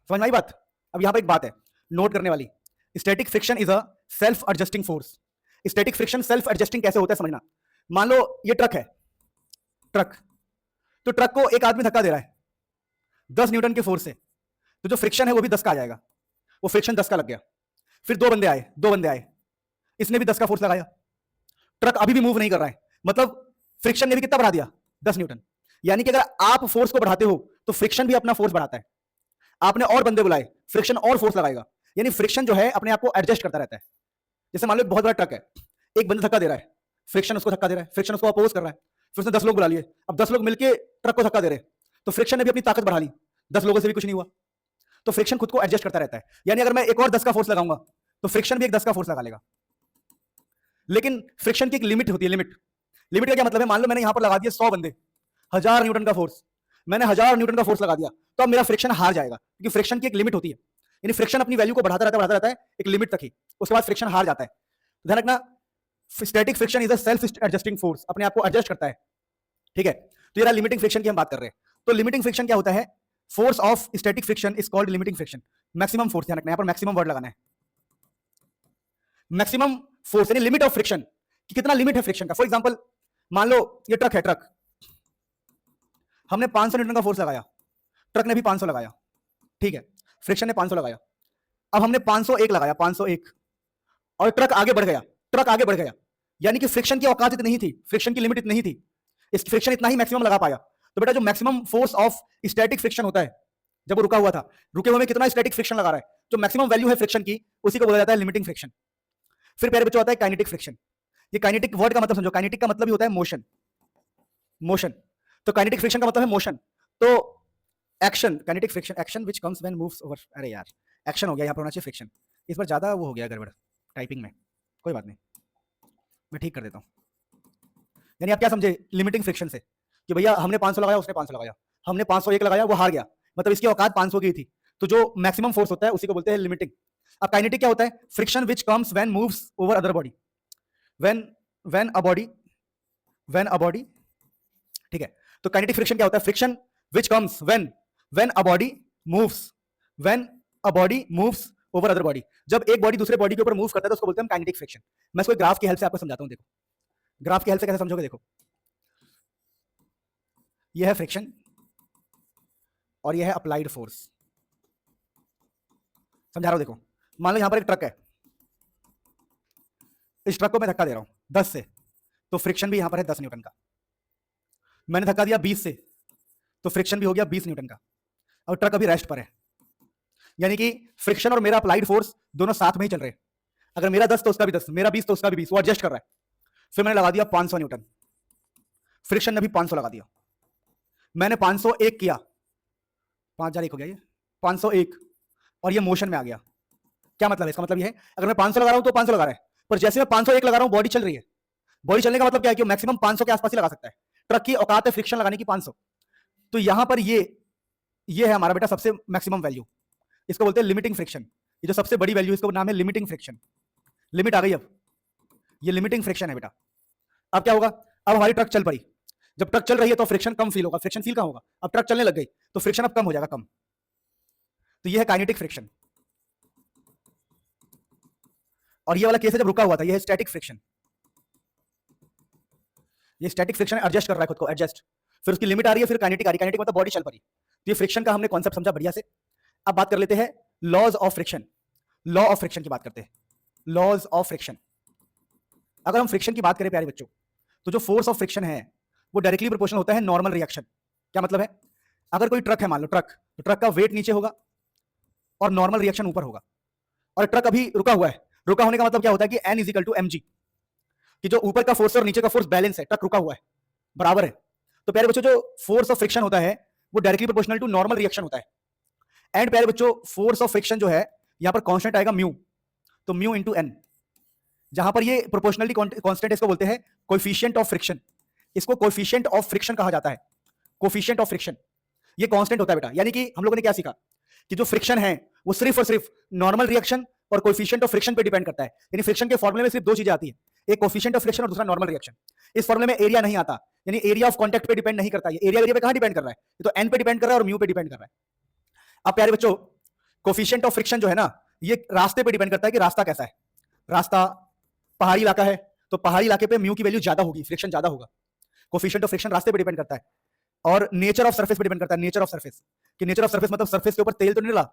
समझ में आई बात? अब यहां पर एक बात है नोट करने वाली, static friction is a self adjusting force. Static friction self adjusting कैसे होता है समझना। मान लो ये ट्रक है, ट्रक, तो ट्रक को एक आदमी धक्का दे रहा है 10 न्यूटन के फोर्स से, तो जो फ्रिक्शन है वो भी 10 का आ जाएगा, वो फ्रिक्शन 10 का लग गया। फिर दो बंदे आए, इसने भी 10 का फोर्स लगाया, ट्रक अभी भी मूव नहीं कर रहा है, मतलब फ्रिक्शन ने भी कितना बढ़ा दिया? 10 न्यूटन। यानी कि अगर आप फोर्स को बढ़ाते हो तो फ्रिक्शन भी अपना फोर्स बढ़ाता है। आपने और बंदे बुलाए, फ्रिक्शन और फोर्स लगाएगा, यानी फ्रिक्शन जो है अपने आप को एडजस्ट करता रहता है। जैसे मान लो एक बहुत बड़ा ट्रक है, एक बंदा धक्का दे रहा है, फ्रिक्शन उसको धक्का दे रहा है, फ्रिक्शन उसको अपोज कर रहा है, फिर उसने 10 लोग बुला लिए, अब 10 लोग मिलकर ट्रक को धक्का दे रहे हैं, तो फ्रिक्शन ने भी अपनी ताकत बढ़ा ली, 10 लोगों से भी कुछ नहीं हुआ। तो फ्रिक्शन खुद को एडजस्ट करता रहता है। यानी अगर मैं एक और 10 का फोर्स लगाऊंगा तो फ्रिक्शन भी एक 10 का फोर्स लगा लेगा। लेकिन फ्रिक्शन की एक लिमिट होती है। लिमिट का क्या मतलब है? मान लो मैंने यहां पर लगा दिया 100 बंदे, 1000 न्यूटन का फोर्स, मैंने 1000 न्यूटन का फोर्स लगा दिया, तो अब मेरा फ्रिक्शन हार जाएगा, क्योंकि फ्रिक्शन की एक लिमिट होती है। यानी फ्रिक्शन अपनी वैल्यू को बढ़ाता रहता है एक लिमिट तक ही, उसके बाद फ्रिक्शन हार जाता है। ध्यान रखना, static friction is a self adjusting force, अपने आप को एडजस्ट करता है, ठीक है। तो ये लिमिटिंग फ्रिक्शन की हम बात कर रहे हैं। तो लिमिटिंग फ्रिक्शन क्या होता है? Force of static friction is called limiting friction. Maximum force, ध्यान रखना, यहां पर मैक्सिमम वर्ड लगाना है। मैक्सिमम फोर्स यानी लिमिट ऑफ फ्रिक्शन, कि कितना लिमिट है फ्रिक्शन का। फॉर एग्जांपल मान लो ये ट्रक है, ट्रक, हमने 500 न्यूटन का फोर्स लगाया, ट्रक ने भी 500 लगाया, ठीक है, फ्रिक्शन ने 500 लगाया, अब हमने 501 लगाया, 501, और ट्रक आगे बढ़ गया, ट्रक आगे बढ़ गया, यानी कि फ्रिक्शन की औकात इतनी ही थी, फ्रिक्शन की लिमिट इतनी ही थी, इस फ्रिक्शन इतना ही मैक्सिमम लगा पाया। तो बेटा जो maximum force of static friction होता है, जब वो रुका हुआ था, रुके हुए में कितना स्टैटिक फ्रिक्शन लगा रहा है, जो मैक्सिमम वैल्यू है फ्रिक्शन की, उसी को बोला जाता है लिमिटिंग फ्रिक्शन। फिर प्यारे बच्चों आता है काइनेटिक फ्रिक्शन। ये काइनेटिक वर्ड का मतलब समझो, काइनेटिक का मतलब ही होता है मोशन, मोशन। तो काइनेटिक फ्रिक्शन का मतलब है मोशन। तो action, kinetic friction, action which comes when moves over, अरे यार एक्शन हो गया, यहां पर होना चाहिए फ्रिक्शन, इस बार ज्यादा वो हो गया गड़बड़ टाइपिंग में, कोई बात नहीं, मैं ठीक कर देता हूं। यानी आप क्या समझे लिमिटिंग फ्रिक्शन से? कि भैया हमने 500 लगाया, उसने 500 लगाया, हमने 501 लगाया, वो हार गया, मतलब इसकी औकात 500 की थी, तो जो मैक्सिमम फोर्स होता है उसी को बोलते हैं लिमिटिंग। अब काइनेटिक क्या होता है? Friction which comes when moves over other body, when a body, ठीक है। तो काइनेटिक फ्रिक्शन क्या होता है? Friction which comes when a body moves over other body. जब एक बॉडी दूसरे बॉडी के ऊपर मूव करता है तो उसको बोलते हैं काइनेटिक फ्रिक्शन। मैं इसको ग्राफ की हेल्प से आपको समझाता हूं। देखो ग्राफ की हेल्प से कैसे समझोगे, देखो यह है फ्रिक्शन और यह है अप्लाइड फोर्स, समझा रहा हूं। देखो मान लो यहां पर एक ट्रक है, इस ट्रक को मैं धक्का दे रहा हूं 10 से, तो फ्रिक्शन भी यहां पर है 10 न्यूटन का। मैंने धक्का दिया 20 से, तो फ्रिक्शन भी हो गया 20 न्यूटन का। अब ट्रक अभी रेस्ट पर है, यानी कि फ्रिक्शन और मेरा अप्लाइड फोर्स दोनों साथ में ही चल रहे हैं। अगर मेरा 10 तो उसका भी 10, मेरा 20 तो उसका भी 20, वो एडजस्ट कर रहा है। फिर मैंने लगा दिया 500 न्यूटन, फ्रिक्शन ने भी 500 लगा दिया, मैंने 501 किया, 5001 हो गया ये 501, और ये मोशन में आ गया। क्या मतलब है? इसका मतलब ये है अगर मैं 500 लगा रहा हूं तो 500 लगा रहा है, पर जैसे मैं 501 लगा रहा हूं बॉडी चल रही है। बॉडी चलने का मतलब क्या है कि मैक्सिमम 500 के आसपास ही लगा सकता है। ट्रक की औकात है फ्रिक्शन लगाने की 500, तो यहां पर ये है हमारा बेटा सबसे मैक्सिमम वैल्यू, इसको बोलते हैं लिमिटिंग फ्रिक्शन। ये जो सबसे बड़ी वैल्यू इसका नाम है लिमिटिंग फ्रिक्शन। लिमिट आ गई, अब ये लिमिटिंग फ्रिक्शन है बेटा। अब क्या होगा? अब हमारी ट्रक चल पड़ी, जब ट्रक चल रही है तो फ्रिक्शन कम फील होगा, फ्रिक्शन फील कहाँ होगा, अब ट्रक चलने लग गई तो फ्रिक्शन अब कम हो जाएगा, कम। तो ये है काइनेटिक फ्रिक्शन। और ये वाला केस है जब रुका हुआ था, ये है स्टैटिक फ्रिक्शन। ये स्टैटिक फ्रिक्शन एडजस्ट कर रहा है खुद को, एडजस्ट, फिर उसकी लिमिट आ रही है, फिर काइनेटिक आ रही है, काइनेटिक मतलब बॉडी चल पड़ी। तो ये फ्रिक्शन का हमने कॉन्सेप्ट समझा बढ़िया से। अब बात कर लेते हैं laws of friction. Law of friction की बात करते हैं, लॉज ऑफ फ्रिक्शन। अगर हम फ्रिक्शन की बात करें प्यारे बच्चों, तो जो फोर्स ऑफ फ्रिक्शन है वो डायरेक्टली प्रोपोर्शनल होता है नॉर्मल रिएक्शन। क्या मतलब है, अगर कोई ट्रक है, मान लो ट्रक, तो ट्रक का वेट नीचे होगा और नॉर्मल रिएक्शन ऊपर होगा, और ट्रक अभी रुका हुआ है। रुका होने का मतलब क्या होता है कि N is equal to mg, कि जो ऊपर का फोर्स और नीचे का फोर्स बैलेंस है, ट्रक रुका हुआ है, बराबर है। तो प्यारे बच्चों जो फोर्स ऑफ फ्रिक्शन होता है वो directly proportional to normal reaction होता है। एंड प्यारे बच्चों फोर्स ऑफ फ्रिक्शन जो है यहां पर कांस्टेंट आएगा म्यू, तो म्यू इंटू एन। जहां पर ये प्रोपोर्शनलिटी कांस्टेंट, इसको बोलते हैं कोएफिशिएंट ऑफ फ्रिक्शन। इसको कोएफिशिएंट ऑफ फ्रिक्शन कहा जाता है, कोएफिशिएंट ऑफ फ्रिक्शन। ये कांस्टेंट होता है बेटा, यानी कि हम लोगों ने क्या सीखा कि जो फ्रिक्शन है वो सिर्फ और सिर्फ नॉर्मल रिएक्शन और कोएफिशिएंट ऑफ फ्रिक्शन पे डिपेंड करता है। यानी फ्रिक्शन के फॉर्मूले में सिर्फ दो चीजें आती है, एक कोएफिशिएंट ऑफ फ्रिक्शन और दूसरा नॉर्मल रिएक्शन। इस फॉर्मूले में एरिया नहीं आता, यानी एरिया ऑफ कांटेक्ट पे डिपेंड नहीं करता। ये एरिया पे कहां डिपेंड कर रहा है, ये तो एन पे डिपेंड कर रहा है और म्यू पे डिपेंड कर रहा है। अब प्यारे बच्चों कोएफिशिएंट ऑफ फ्रिक्शन जो है ना, ये रास्ते पे डिपेंड करता है कि रास्ता कैसा है। रास्ता पहाड़ी इलाका है तो पहाड़ी इलाके पे म्यू की वैल्यू ज्यादा होगी, फ्रिक्शन ज्यादा होगा। कोएफिशिएंट ऑफ फ्रिक्शन रास्ते पे डिपेंड करता है। और नेचर ऑफ सरफेस पे डिपेंड करता है, नेचर ऑफ सरफेस, कि नेचर ऑफ सरफेस मतलब सरफेस के ऊपर तेल तो नहीं रहा,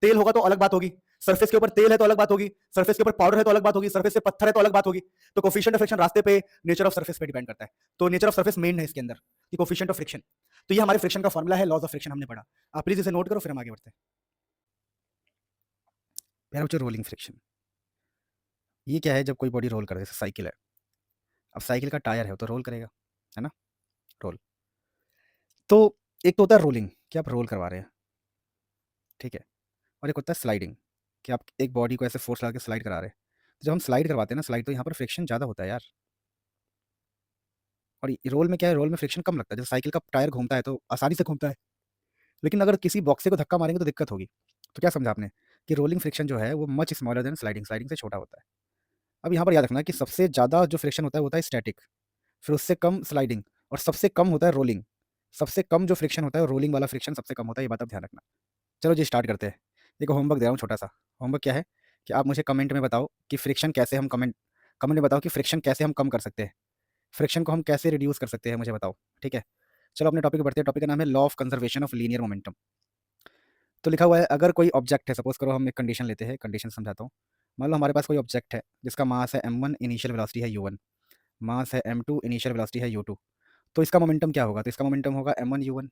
तेल होगा तो अलग बात होगी, सरफेस के ऊपर तेल है तो अलग बात होगी, सरफेस के ऊपर पाउडर है तो अलग बात होगी, सरफेस से पत्थर है तो अलग बात होगी। तो कोएफिशिएंट ऑफ फ्रिक्शन रास्ते पे, नेचर ऑफ सरफेस पे डिपेंड करता है। तो नेचर ऑफ सरफेस मेन है इसके अंदर, कि कोएफिशिएंट ऑफ फ्रिक्शन। तो ये हमारे फ्रिक्शन का फॉर्मूला है, लॉज ऑफ फ्रिक्शन हमने पढ़ा। आप प्लीज इसे नोट करो, फिर हम आगे बढ़ते हैं। प्यारे बच्चों रोलिंग फ्रिक्शन, ये क्या है, जब कोई बॉडी रोल कर, जैसे साइकिल है, अब साइकिल का टायर है तो रोल करेगा, है ना, रोल। तो एक तो होता है रोलिंग, कि आप रोल करवा रहे हैं, ठीक है, और एक होता है स्लाइडिंग, कि आप एक बॉडी को ऐसे फोर्स लगा के स्लाइड करा रहे हैं। तो जब हम स्लाइड करवाते हैं ना, स्लाइड, तो यहाँ पर फ्रिक्शन ज़्यादा होता है यार। और रोल में क्या है, रोल में फ्रिक्शन कम लगता है। जैसे साइकिल का टायर घूमता है तो आसानी से घूमता है, लेकिन अगर किसी बॉक्से को धक्का मारेंगे तो दिक्कत होगी। तो क्या समझा आपने कि रोलिंग फ्रिक्शन जो है वो much smaller than sliding, sliding से छोटा होता है। अब यहाँ पर याद रखना कि सबसे ज़्यादा जो फ्रिक्शन होता है वो होता है स्टैटिक, फिर उससे कम स्लाइडिंग, और सबसे कम होता है रोलिंग। सबसे कम जो फ्रिक्शन होता है रोलिंग वाला फ्रिक्शन सबसे कम होता है, ये बात आप ध्यान रखना। चलो जी स्टार्ट करते हैं। देखो होमवर्क दे रहा हूँ छोटा सा। होमवर्क क्या है कि आप मुझे कमेंट में बताओ कि फ्रिक्शन कैसे हम कमेंट में बताओ कि फ्रिक्शन कैसे हम कम कर सकते हैं, फ्रिक्शन को हम कैसे रिड्यूस कर सकते हैं, मुझे बताओ, ठीक है। चलो अपने टॉपिक पे बढ़ते हैं। टॉपिक का नाम है law of conservation of linear momentum. तो लिखा हुआ है अगर कोई ऑब्जेक्ट है, सपोज करो हम एक कंडीशन लेते हैं, कंडीशन समझाता हूँ। मान लो हमारे पास कोई ऑब्जेक्ट है जिसका मास है m1, इनिशियल वेलोसिटी है u1, मास है m2, इनिशियल वेलोसिटी है u2। तो इसका मोमेंटम क्या होगा, तो इसका मोमेंटम होगा m1 u1,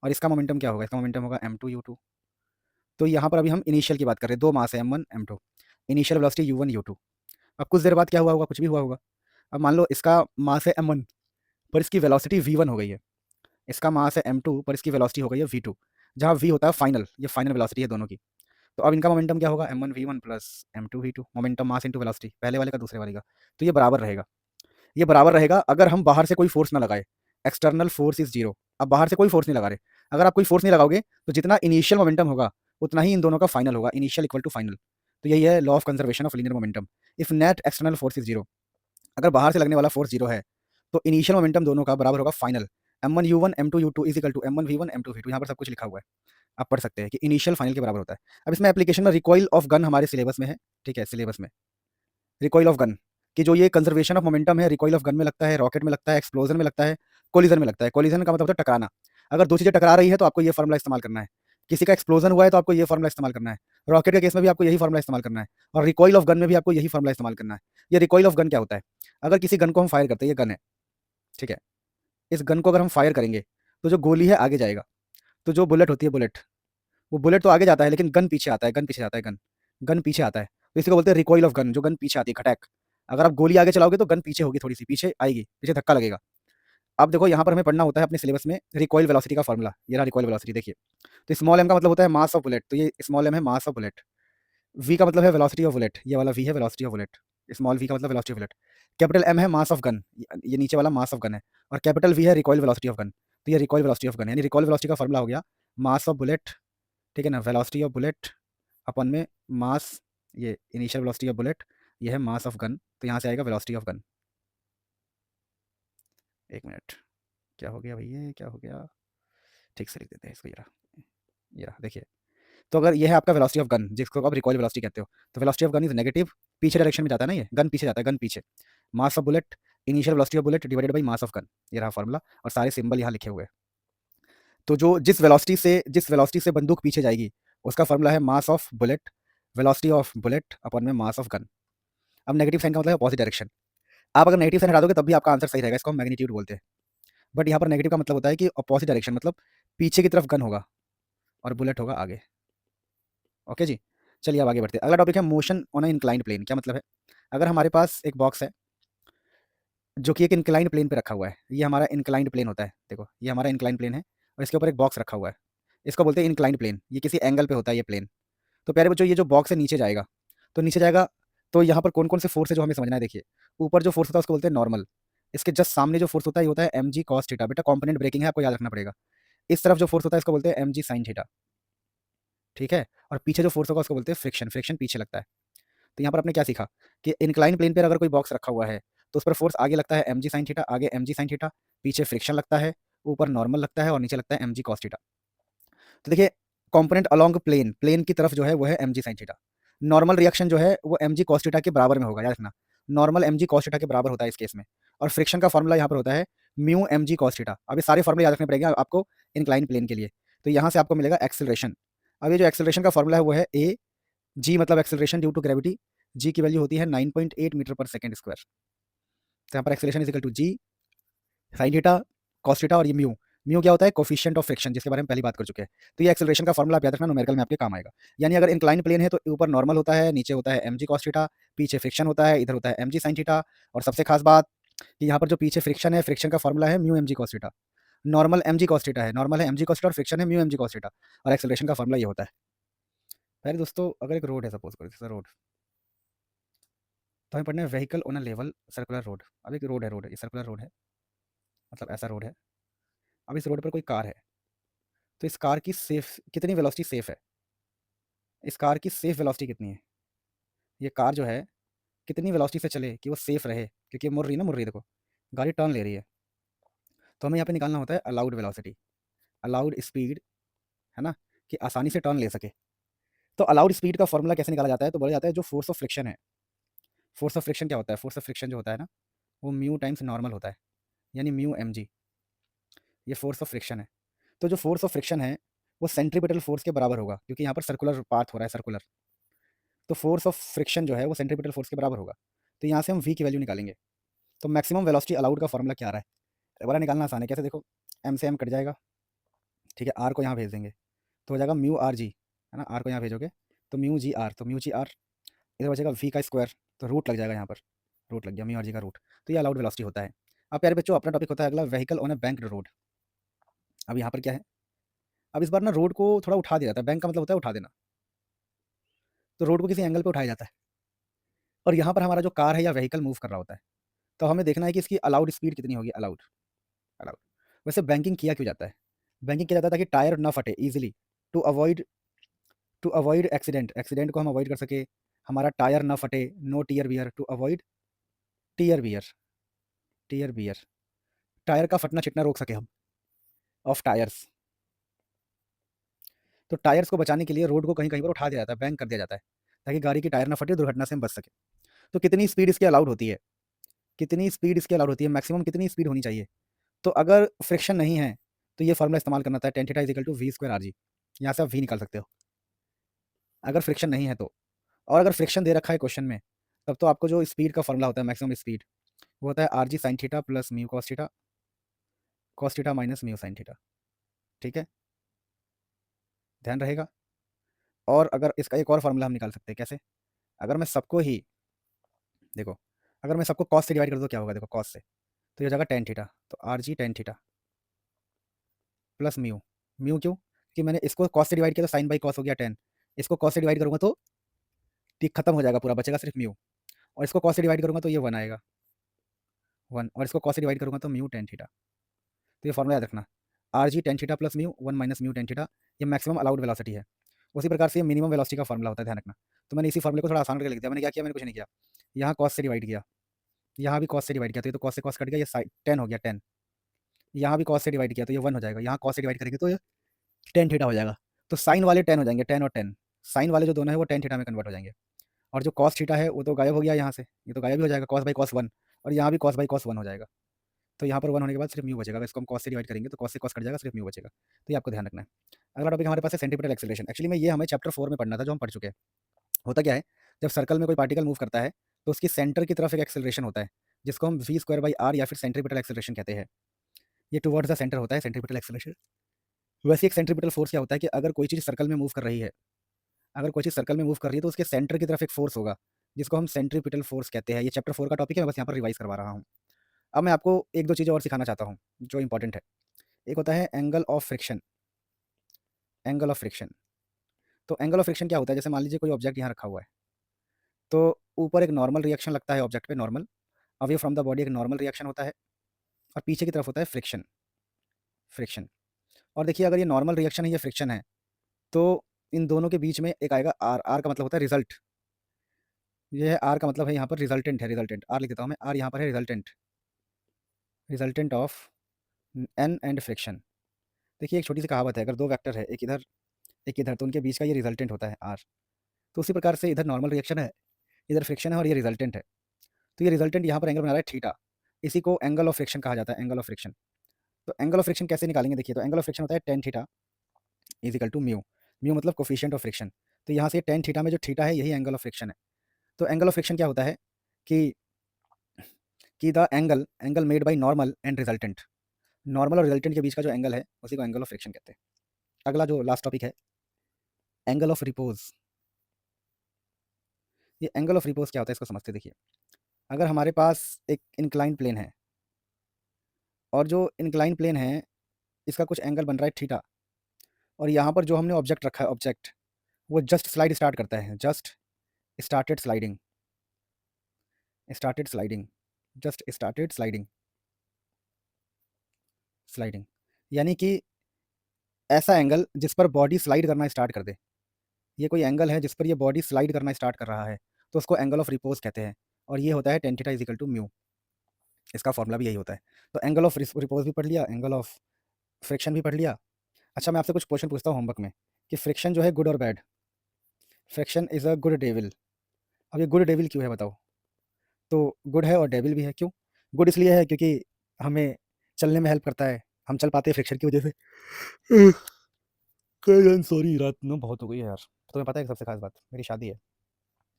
और इसका मोमेंटम क्या होगा, इसका मोमेंटम होगा m2 u2। तो यहाँ पर अभी हम इनिशियल की बात कर रहे हैं, दो मास है m1 m2, initial velocity u1 u2। अब कुछ देर बाद क्या हुआ होगा, कुछ भी हुआ होगा। अब मान लो इसका मास है m1 पर इसकी वेलोसिटी v1 हो गई है, इसका मास है m2 पर इसकी वेलोसिटी हो गई है v2, जहाँ v होता है फाइनल, ये फाइनल वेलोसिटी है दोनों की। तो अब इनका मोमेंटम क्या होगा, m1 v1 plus m2 v2, momentum mass into velocity, पहले वाले का दूसरे वाले का। तो ये बराबर रहेगा, ये बराबर रहेगा अगर हम बाहर से कोई फोर्स ना लगाए। External force is zero. अब बाहर से कोई फोर्स नहीं लगा रहे, अगर आप कोई फोर्स नहीं लगाओगे तो जितना इनिशियल मोमेंटम होगा उतना ही इन दोनों का फाइनल होगा, इनिशियल इक्वल टू फाइनल। तो यही है law of conservation of linear momentum. If net external force is zero, अगर बाहर से लगने वाला फोर्स जीरो है तो इनिशियल मोमेंटम दोनों का बराबर होगा final, m1 u1 m2 u2 is equal to m1 v1 m2 v2। यहाँ पर सब कुछ लिखा हुआ है, आप पढ़ सकते हैं कि इनिशियल फाइनल के बराबर होता है। अब इसमें एप्लीकेशन में रिकॉइल ऑफ गन हमारे सिलेबस में है, ठीक है, सिलेबस में रिकॉइल ऑफ गन कि जो ये कंजर्वेशन ऑफ मोमेंटम है, रिकॉइल ऑफ गन में लगता है, रॉकेट में लगता है, एक्सप्लोजन में लगता है, कोलिजन में लगता है। कोलिजन का मतलब होता है टकराना। अगर दो चीज़ें टकरा रही है तो आपको ये फॉर्मूला इस्तेमाल करना है। किसी का एक्सप्लोजन हुआ है तो आपको ये फॉर्मूला इस्तेमाल करना है। रॉकेट के केस में भी आपको यही फॉर्मूला इस्तेमाल करना है, और रिकॉइल ऑफ गन में भी आपको यही फॉर्मूला इस्तेमाल करना है। ये रिकॉइल ऑफ गन क्या होता है, अगर किसी गन को हम फायर करते हैं, ये गन है, ठीक है, इस गन को अगर हम फायर करेंगे तो जो गोली है आगे जाएगा, तो जो बुलेट होती है, बुलेट, वो बुलेट तो आगे जाता है लेकिन गन पीछे आता है, गन पीछे जाता है, गन गन पीछे आता है। तो इसी को बोलते हैं रिकॉइल ऑफ गन, जो गन पीछे आती है, खटैक। अगर आप गोली आगे चलाओगे तो गन पीछे होगी, थोड़ी सी पीछे आएगी, पीछे धक्का लगेगा। अब देखो यहाँ पर हमें पढ़ना होता है अपने सिलेबस में रिकॉइल वेलोसिटी का फॉर्मूला, ये रहा रिकॉइल वेलोसिटी, देखिए। तो स्मॉल एम का मतलब होता है मास ऑफ बुलेट, तो ये स्मॉल एम है मास ऑफ बुलेट। वी का मतलब है वेलोसिटी ऑफ बुलेट, ये वाला वी है velocity of bullet. Small V का मतलब velocity of bullet. Capital M है मास ऑफ गन, ये नीचे वाला मास ऑफ गन है, और कैपिटल वी है रिकॉइल वेलोसिटी ऑफ गन। तो ये रिकॉइल वेलोसिटी ऑफ गन है, यानी रिकॉइल वेलोसिटी का फॉर्मूला हो गया मास ऑफ बुलेट, ठीक है ना, वेलोसिटी ऑफ बुलेट अपन में मास, ये इनिशियल वेलोसिटी ऑफ बुलेट, ये है मास ऑफ गन, तो यहाँ से आएगा वेलोसिटी ऑफ गन। एक मिनट, क्या हो गया भैया, क्या हो गया? ठीक से लिख देते हैं इसको, ये रहा देखिए। तो अगर ये है आपका वेलोसिटी ऑफ गन, जिसको आप रिकॉइल वेलोसिटी कहते हो, तो velocity of gun is negative, पीछे डायरेक्शन में जाता है ना, ये गन पीछे जाता है, गन पीछे। Mass of bullet, initial velocity of bullet divided by mass of gun, ये रहा फॉर्मूला, और सारे सिंबल यहाँ लिखे हुए हैं। तो जो जिस वेलोसिटी से बंदूक पीछे जाएगी, उसका फॉर्मूला है mass of bullet, velocity of bullet upon में मास ऑफ गन। अब नेगेटिव साइन का मतलब है अपोजिट डायरेक्शन। आप अगर नेगेटिव साइन हटा दोगे तब भी आपका आंसर सही रहेगा, इसको हम मैग्नीट्यूड बोलते हैं। बट यहाँ पर नेगेटिव का मतलब होता है कि अपोजिट डायरेक्शन, मतलब पीछे की तरफ गन होगा और बुलेट होगा आगे। ओके जी, चलिए अब आगे बढ़ते हैं। अगला टॉपिक है motion on a inclined plane. क्या मतलब है? अगर हमारे पास एक बॉक्स है जो कि एक इंक्लाइंड प्लेन पे रखा हुआ है, ये हमारा इंक्लाइंड प्लेन होता है, देखो ये हमारा इंक्लाइंड प्लेन है और इसके ऊपर एक बॉक्स रखा हुआ है, इसको बोलते हैं इंक्लाइंड प्लेन। ये किसी एंगल पे होता है ये प्लेन। तो प्यारे बच्चों, ये जो बॉक्स है नीचे जाएगा, तो नीचे जाएगा, तो यहाँ पर कौन कौन से फोर्स है जो हमें समझना है। देखिए, ऊपर जो फोर्स होता है उसको बोलते हैं नॉर्मल। इसके जस्ट सामने जो फोर्स होता है ये होता है एम जी कॉस थीटा। बेटा कॉम्पोनेंट ब्रेकिंग है, आपको याद रखना पड़ेगा। इस तरफ जो फोर्स होता है इसको बोलते हैं एम जी साइन थीटा, ठीक है। और पीछे जो फोर्स होगा उसको बोलते हैं फ्रिक्शन, फ्रिक्शन पीछे लगता है। तो यहाँ पर आपने क्या सीखा कि इंक्लाइन प्लेन पर अगर कोई बॉक्स रखा हुआ है तो उस पर फोर्स आगे लगता है एम जी साइन थीटा, आगे एम जी साइन थीटा, पीछे फ्रिक्शन लगता है, ऊपर नॉर्मल लगता है और नीचे लगता है एम जी कॉस थीटा। तो देखिए, कंपोनेंट अलोंग प्लेन, प्लेन की तरफ जो है वो है m g sine theta. Normal reaction जो है वो एम जी कॉस थीटा के बराबर में होगा, याद रखना। Normal m g cos theta के बराबर होता है इस केस में। और फ्रिक्शन का फॉर्मूला यहाँ पर होता है mu m g cos theta. अब ये सारे फॉर्मूले याद रखने पड़ेंगे आपको इंक्लाइन प्लेन के लिए। तो यहाँ से आपको मिलेगा एक्सेलरेशन। अब ये जो एक्सेलरेशन का फॉर्मूला है वो है ए जी, मतलब एक्सेलरेशन ड्यू टू ग्रेविटी। जी की वैल्यू होती है 9.8 मीटर पर सेकंड स्क्वायर। तो यहाँ पर acceleration is equal to g sine theta cos theta, और ये म्यू, म्यू क्या होता है? कोफिशिएंट ऑफ फ्रिक्शन, जिसके बारे में पहली बात कर चुके हैं। तो ये एक्सेलरेशन का फॉर्मूला आप याद रखना, न्यूमेरिकल में आपके काम आएगा। यानी अगर इंक्लाइन प्लेन है तो ऊपर नॉर्मल होता है, नीचे होता है एम जी कॉस थीटा, पीछे फ्रिक्शन होता है, इधर होता है एम जी साइन थीटा। और सबसे खास बात कि यहाँ पर जो पीछे फ्रिक्शन है, फ्रिक्शन का फॉर्मूला है mu m g cos theta. Normal m g cos theta है, नॉर्मल है एम जी कॉस थीटा, और फ्रिक्शन है mu m g cos theta. और एक्सेलरेशन का फॉर्मूला ये होता है। पहले दोस्तों, अगर एक रोड है, सपोज करो रोड, तो हमें पढ़ना है vehicle on a level circular road. अब एक रोड है, ये सर्कुलर रोड है, मतलब ऐसा रोड है। अब इस रोड पर कोई कार है, तो इस कार की सेफ कितनी वेलोसिटी सेफ है? इस कार की सेफ वेलोसिटी कितनी है? ये कार जो है कितनी वेलोसिटी से चले कि वो सेफ रहे, क्योंकि मुड़ रही है ना, मुड़ रही है, देखो गाड़ी टर्न ले रही है। तो हमें यहाँ पे निकालना होता है अलाउड वेलोसिटी, अलाउड स्पीड, है ना, कि आसानी से टर्न ले सके। तो अलाउड स्पीड का फॉर्मूला कैसे निकाला जाता है? तो बोला जाता है जो फोर्स ऑफ फ्रिक्शन है। फोर्स ऑफ फ्रिक्शन क्या होता है? फोर्स ऑफ फ्रिक्शन जो होता है ना, वो म्यू टाइम्स नॉर्मल होता है, यानी म्यू एम जी। ये फोर्स ऑफ फ्रिक्शन है। तो जो फोर्स ऑफ फ्रिक्शन है वो सेंट्रीपिटल फोर्स के बराबर होगा, क्योंकि यहाँ पर सर्कुलर पाथ हो रहा है, सर्कुलर। तो फोर्स ऑफ फ्रिक्शन जो है वो सेंट्रीपिटल फोर्स के बराबर होगा। तो यहाँ से हम वी की वैल्यू निकालेंगे। तो मैक्सिमम वेलोसिटी अलाउड का फॉर्मूला क्या आ रहा है? बड़ा निकालना आसान है, कैसे? देखो, एम से एम कट जाएगा, ठीक है, आर को यहाँ भेज देंगे तो हो जाएगा म्यू आर जी, है ना, आर को यहाँ भेजोगे तो म्यू जी आर, तो म्यू जी आर, इधर बचेगा वी का स्क्वायर, तो रूट लग जाएगा यहाँ पर, रूट लग गया म्यू आर जी का रूट। तो ये अलाउड वेलोसिटी होता है। अब प्यारे बच्चों, अपना टॉपिक होता है अगला vehicle on a bank road. अब यहाँ पर क्या है? अब इस बार ना रोड को थोड़ा उठा दिया जाता है, बैंक का मतलब होता है उठा देना। तो रोड को किसी एंगल पे उठाया जाता है और यहाँ पर हमारा जो कार है या व्हीकल मूव कर रहा होता है, तो हमें देखना है कि इसकी अलाउड स्पीड कितनी होगी, अलाउड, अलाउड। वैसे बैंकिंग किया क्यों जाता है? बैंकिंग किया जाता है ताकि टायर ना फटे easily, to avoid accident, accident को हम अवॉइड कर सके, हमारा टायर ना फटे, no tear bear, to avoid tear bear, tear bear, tyre का फटना चिटना रोक सके हम, ऑफ टायर्स। तो टायर्स को बचाने के लिए रोड को कहीं कहीं पर उठा दिया जाता है, बैंक कर दिया जाता है, ताकि गाड़ी की टायर ना फटे, दुर्घटना से हम बच सके। तो कितनी स्पीड इसकी अलाउड होती है? कितनी स्पीड इसकी अलाउड होती है, मैक्सिमम कितनी स्पीड होनी चाहिए? तो अगर फ्रिक्शन नहीं है तो ये फॉर्मूला इस्तेमाल करना था, tan theta is equal to v square r g. यहाँ से आप वी निकाल सकते हो अगर फ्रिक्शन नहीं है तो। और अगर फ्रिक्शन दे रखा है क्वेश्चन में, तब तो आपको जो स्पीड का फॉर्मूला होता है, मैक्सिमम स्पीड, वो होता है R G sine theta plus mu cos theta minus mu sine theta, ठीक है, ध्यान रहेगा। और अगर इसका एक और फॉर्मूला हम निकाल सकते हैं, कैसे? अगर मैं सबको ही, देखो, अगर मैं सबको कॉस से डिवाइड कर दूँ क्या होगा? देखो कॉस से तो ये हो जाएगा टेन थीटा, तो R G tan theta plus mu, mu क्यों? कि मैंने इसको कॉस से डिवाइड किया तो साइन बाई कॉस हो गया 10, इसको कॉस से डिवाइड करूँगा तो ठीक खत्म हो जाएगा पूरा, बचेगा सिर्फ म्यू। और इसको कॉस से डिवाइड करूँगा तो ये 1 आएगा, 1, और इसको कॉस से डिवाइड करूँगा तो म्यू टेन थीटा। तो ये फॉर्मूला याद रखना, R G tan theta plus mu 1 minus mu tan theta, ये मैक्सिमम अलाउड वेलोसिटी है। उसी प्रकार से ये मिनिमम वेलोसिटी का फॉर्मूला होता है, ध्यान रखना। तो मैंने इसी फॉर्मूले को थोड़ा आसान करके लिख दिया। मैंने क्या किया? मैंने कुछ नहीं किया, यहाँ कॉस से डिवाइड किया, यहाँ भी कॉस से डिवाइड किया, तो ये तो कॉस से कॉस कट गया, ये साइन 10 हो गया, 10, यहाँ भी कॉस से डिवाइड किया तो ये 1 हो जाएगा, यहाँ कॉस से डिवाइड करेंगे तो ये टेन थीटा हो जाएगा। तो साइन वाले 10 हो जाएंगे, 10 और 10, साइन वाले जो दोनों है वो टेन थीटा में कन्वर्ट हो जाएंगे। और जो कॉस थीटा है वो तो गायब हो गया यहाँ से, ये तो गायब ही हो जाएगा, कॉस बाई कॉस 1, और यहाँ भी कॉस बाई कॉस 1 हो जाएगा। तो यहाँ पर 1 होने के बाद सिर्फ म्यू बचेगा, अगर इसको हम कॉस से डिवाइड करेंगे तो कॉस से कॉस कट जाएगा, सिर्फ म्यू बचेगा। तो ये आपको ध्यान रखना है। अगला टॉपिक हमारे पास है सेंट्रीपिटल एक्सेलरेशन। एक्चुअली में ये हमें चैप्टर 4 में पढ़ना था, जो हम पढ़ चुके हैं। होता क्या है, जब सर्कल में कोई पार्टिकल मूव करता है तो उसकी सेंटर की तरफ एक एक्सेलरेशन होता है, जिसको हम वी स्क्वायर बाई आर या फिर सेंट्रीपिटल एक्सेलरेशन कहते हैं। ये टुवर्ड्स द सेंटर होता है सेंट्रीपिटल एक्सेलरेशन। वैसे एक सेंट्रीपिटल फोर्स क्या होता है कि अगर कोई चीज़ सर्कल में मूव कर रही है, अगर कोई चीज़ सर्कल में मूव कर रही है तो उसके सेंटर की तरफ एक फोर्स होगा, जिसको हम सेंट्रीपिटल फोर्स कहते हैं। ये चैप्टर 4 का टॉपिक है, मैं बस यहाँ पर रिवाइज करवा रहा हूँ। अब मैं आपको एक दो चीज़ें और सिखाना चाहता हूँ जो इंपॉर्टेंट है। एक होता है angle of friction. Angle of friction, तो एंगल ऑफ फ्रिक्शन क्या होता है, जैसे मान लीजिए कोई ऑब्जेक्ट यहाँ रखा हुआ है, तो ऊपर एक नॉर्मल रिएक्शन लगता है ऑब्जेक्ट पे, normal away from the body एक नॉर्मल रिएक्शन होता है, और पीछे की तरफ होता है फ्रिक्शन। फ्रिक्शन, और देखिए अगर ये नॉर्मल रिएक्शन है, ये फ्रिक्शन है, तो इन दोनों के बीच में एक आएगा आर। आर का मतलब होता है रिजल्ट। ये है आर का मतलब है यहाँ पर रिजल्टेंट है, रिजल्टेंट आर लिख देता हूँ मैं, आर यहाँ पर है resultant, resultant of N and friction. देखिए एक छोटी सी कहावत है, अगर दो वेक्टर है, एक इधर, तो उनके बीच का ये रिजल्टेंट होता है आर। तो उसी प्रकार से इधर नॉर्मल रिएक्शन है, इधर फ्रिक्शन है, और ये रिजल्टेंट है। तो ये रिजल्टेंट यहाँ पर एंगल बना रहा है थीटा, इसी को एंगल ऑफ फ्रिक्शन कहा जाता है, एंगल ऑफ फ्रिक्शन। तो एंगल ऑफ फ्रिक्शन कैसे निकालेंगे, देखिए तो एंगल ऑफ फ्रिक्शन होता है tan theta is equal to mu. Mu मतलब कोफिशिएंट ऑफ फ्रिक्शन। तो यहाँ से टेन थीटा में जो थीटा है यही एंगल ऑफ फ्रिक्शन है। तो एंगल ऑफ फ्रिक्शन क्या होता है कि the angle angle made by normal and resultant, normal और रिजल्टेंट के बीच का जो एंगल है उसी को एंगल ऑफ फ्रिक्शन कहते हैं। अगला जो लास्ट टॉपिक है, एंगल ऑफ रिपोज। ये एंगल ऑफ रिपोज क्या होता है, इसको समझते देखिए। अगर हमारे पास एक इंक्लाइन प्लेन है, और जो इंक्लाइन प्लेन है इसका कुछ एंगल बन रहा है थीटा, और यहाँ पर जो हमने ऑब्जेक्ट रखा है, ऑब्जेक्ट वो जस्ट स्लाइड स्टार्ट करता है, just started sliding, started sliding, just started sliding, sliding, यानी कि ऐसा एंगल जिस पर बॉडी स्लाइड करना स्टार्ट कर दे। ये कोई एंगल है जिस पर ये बॉडी स्लाइड करना स्टार्ट कर रहा है, तो उसको एंगल ऑफ रिपोज कहते हैं, और ये होता है tan theta is equal to mu. इसका फॉर्मूला भी यही होता है। तो एंगल ऑफ रिपोज भी पढ़ लिया, एंगल ऑफ फ्रिक्शन भी पढ़ लिया। अच्छा मैं आपसे कुछ क्वेश्चन पूछता हूँ होमवर्क में, कि फ्रिक्शन जो है गुड और bad, friction is a good devil. अब ये गुड डेविल क्यों है बताओ। तो गुड है और डेविल भी है, क्यों? गुड इसलिए है क्योंकि हमें चलने में हेल्प करता है, हम चल पाते हैं फ्रिक्शन की वजह से। सॉरी रात ना बहुत हो गई है यार। तुम्हें पता है सबसे खास बात, मेरी शादी है,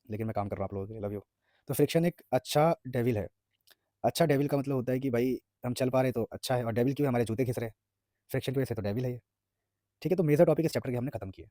लेकिन मैं काम कर रहा हूँ आप लोगों के लिए, लव यू। तो फ्रिक्शन एक अच्छा डेविल है। अच्छा डेविल का मतलब होता है कि भाई हम चल पा रहे तो अच्छा है, और डेविल क्यों है, हमारे जूते घिस रहे हैं, फ्रिक्शन की वजह से, तो डेविल है ये। ठीक है, तो मेजर टॉपिक इस चैप्टर के हमने खत्म किए।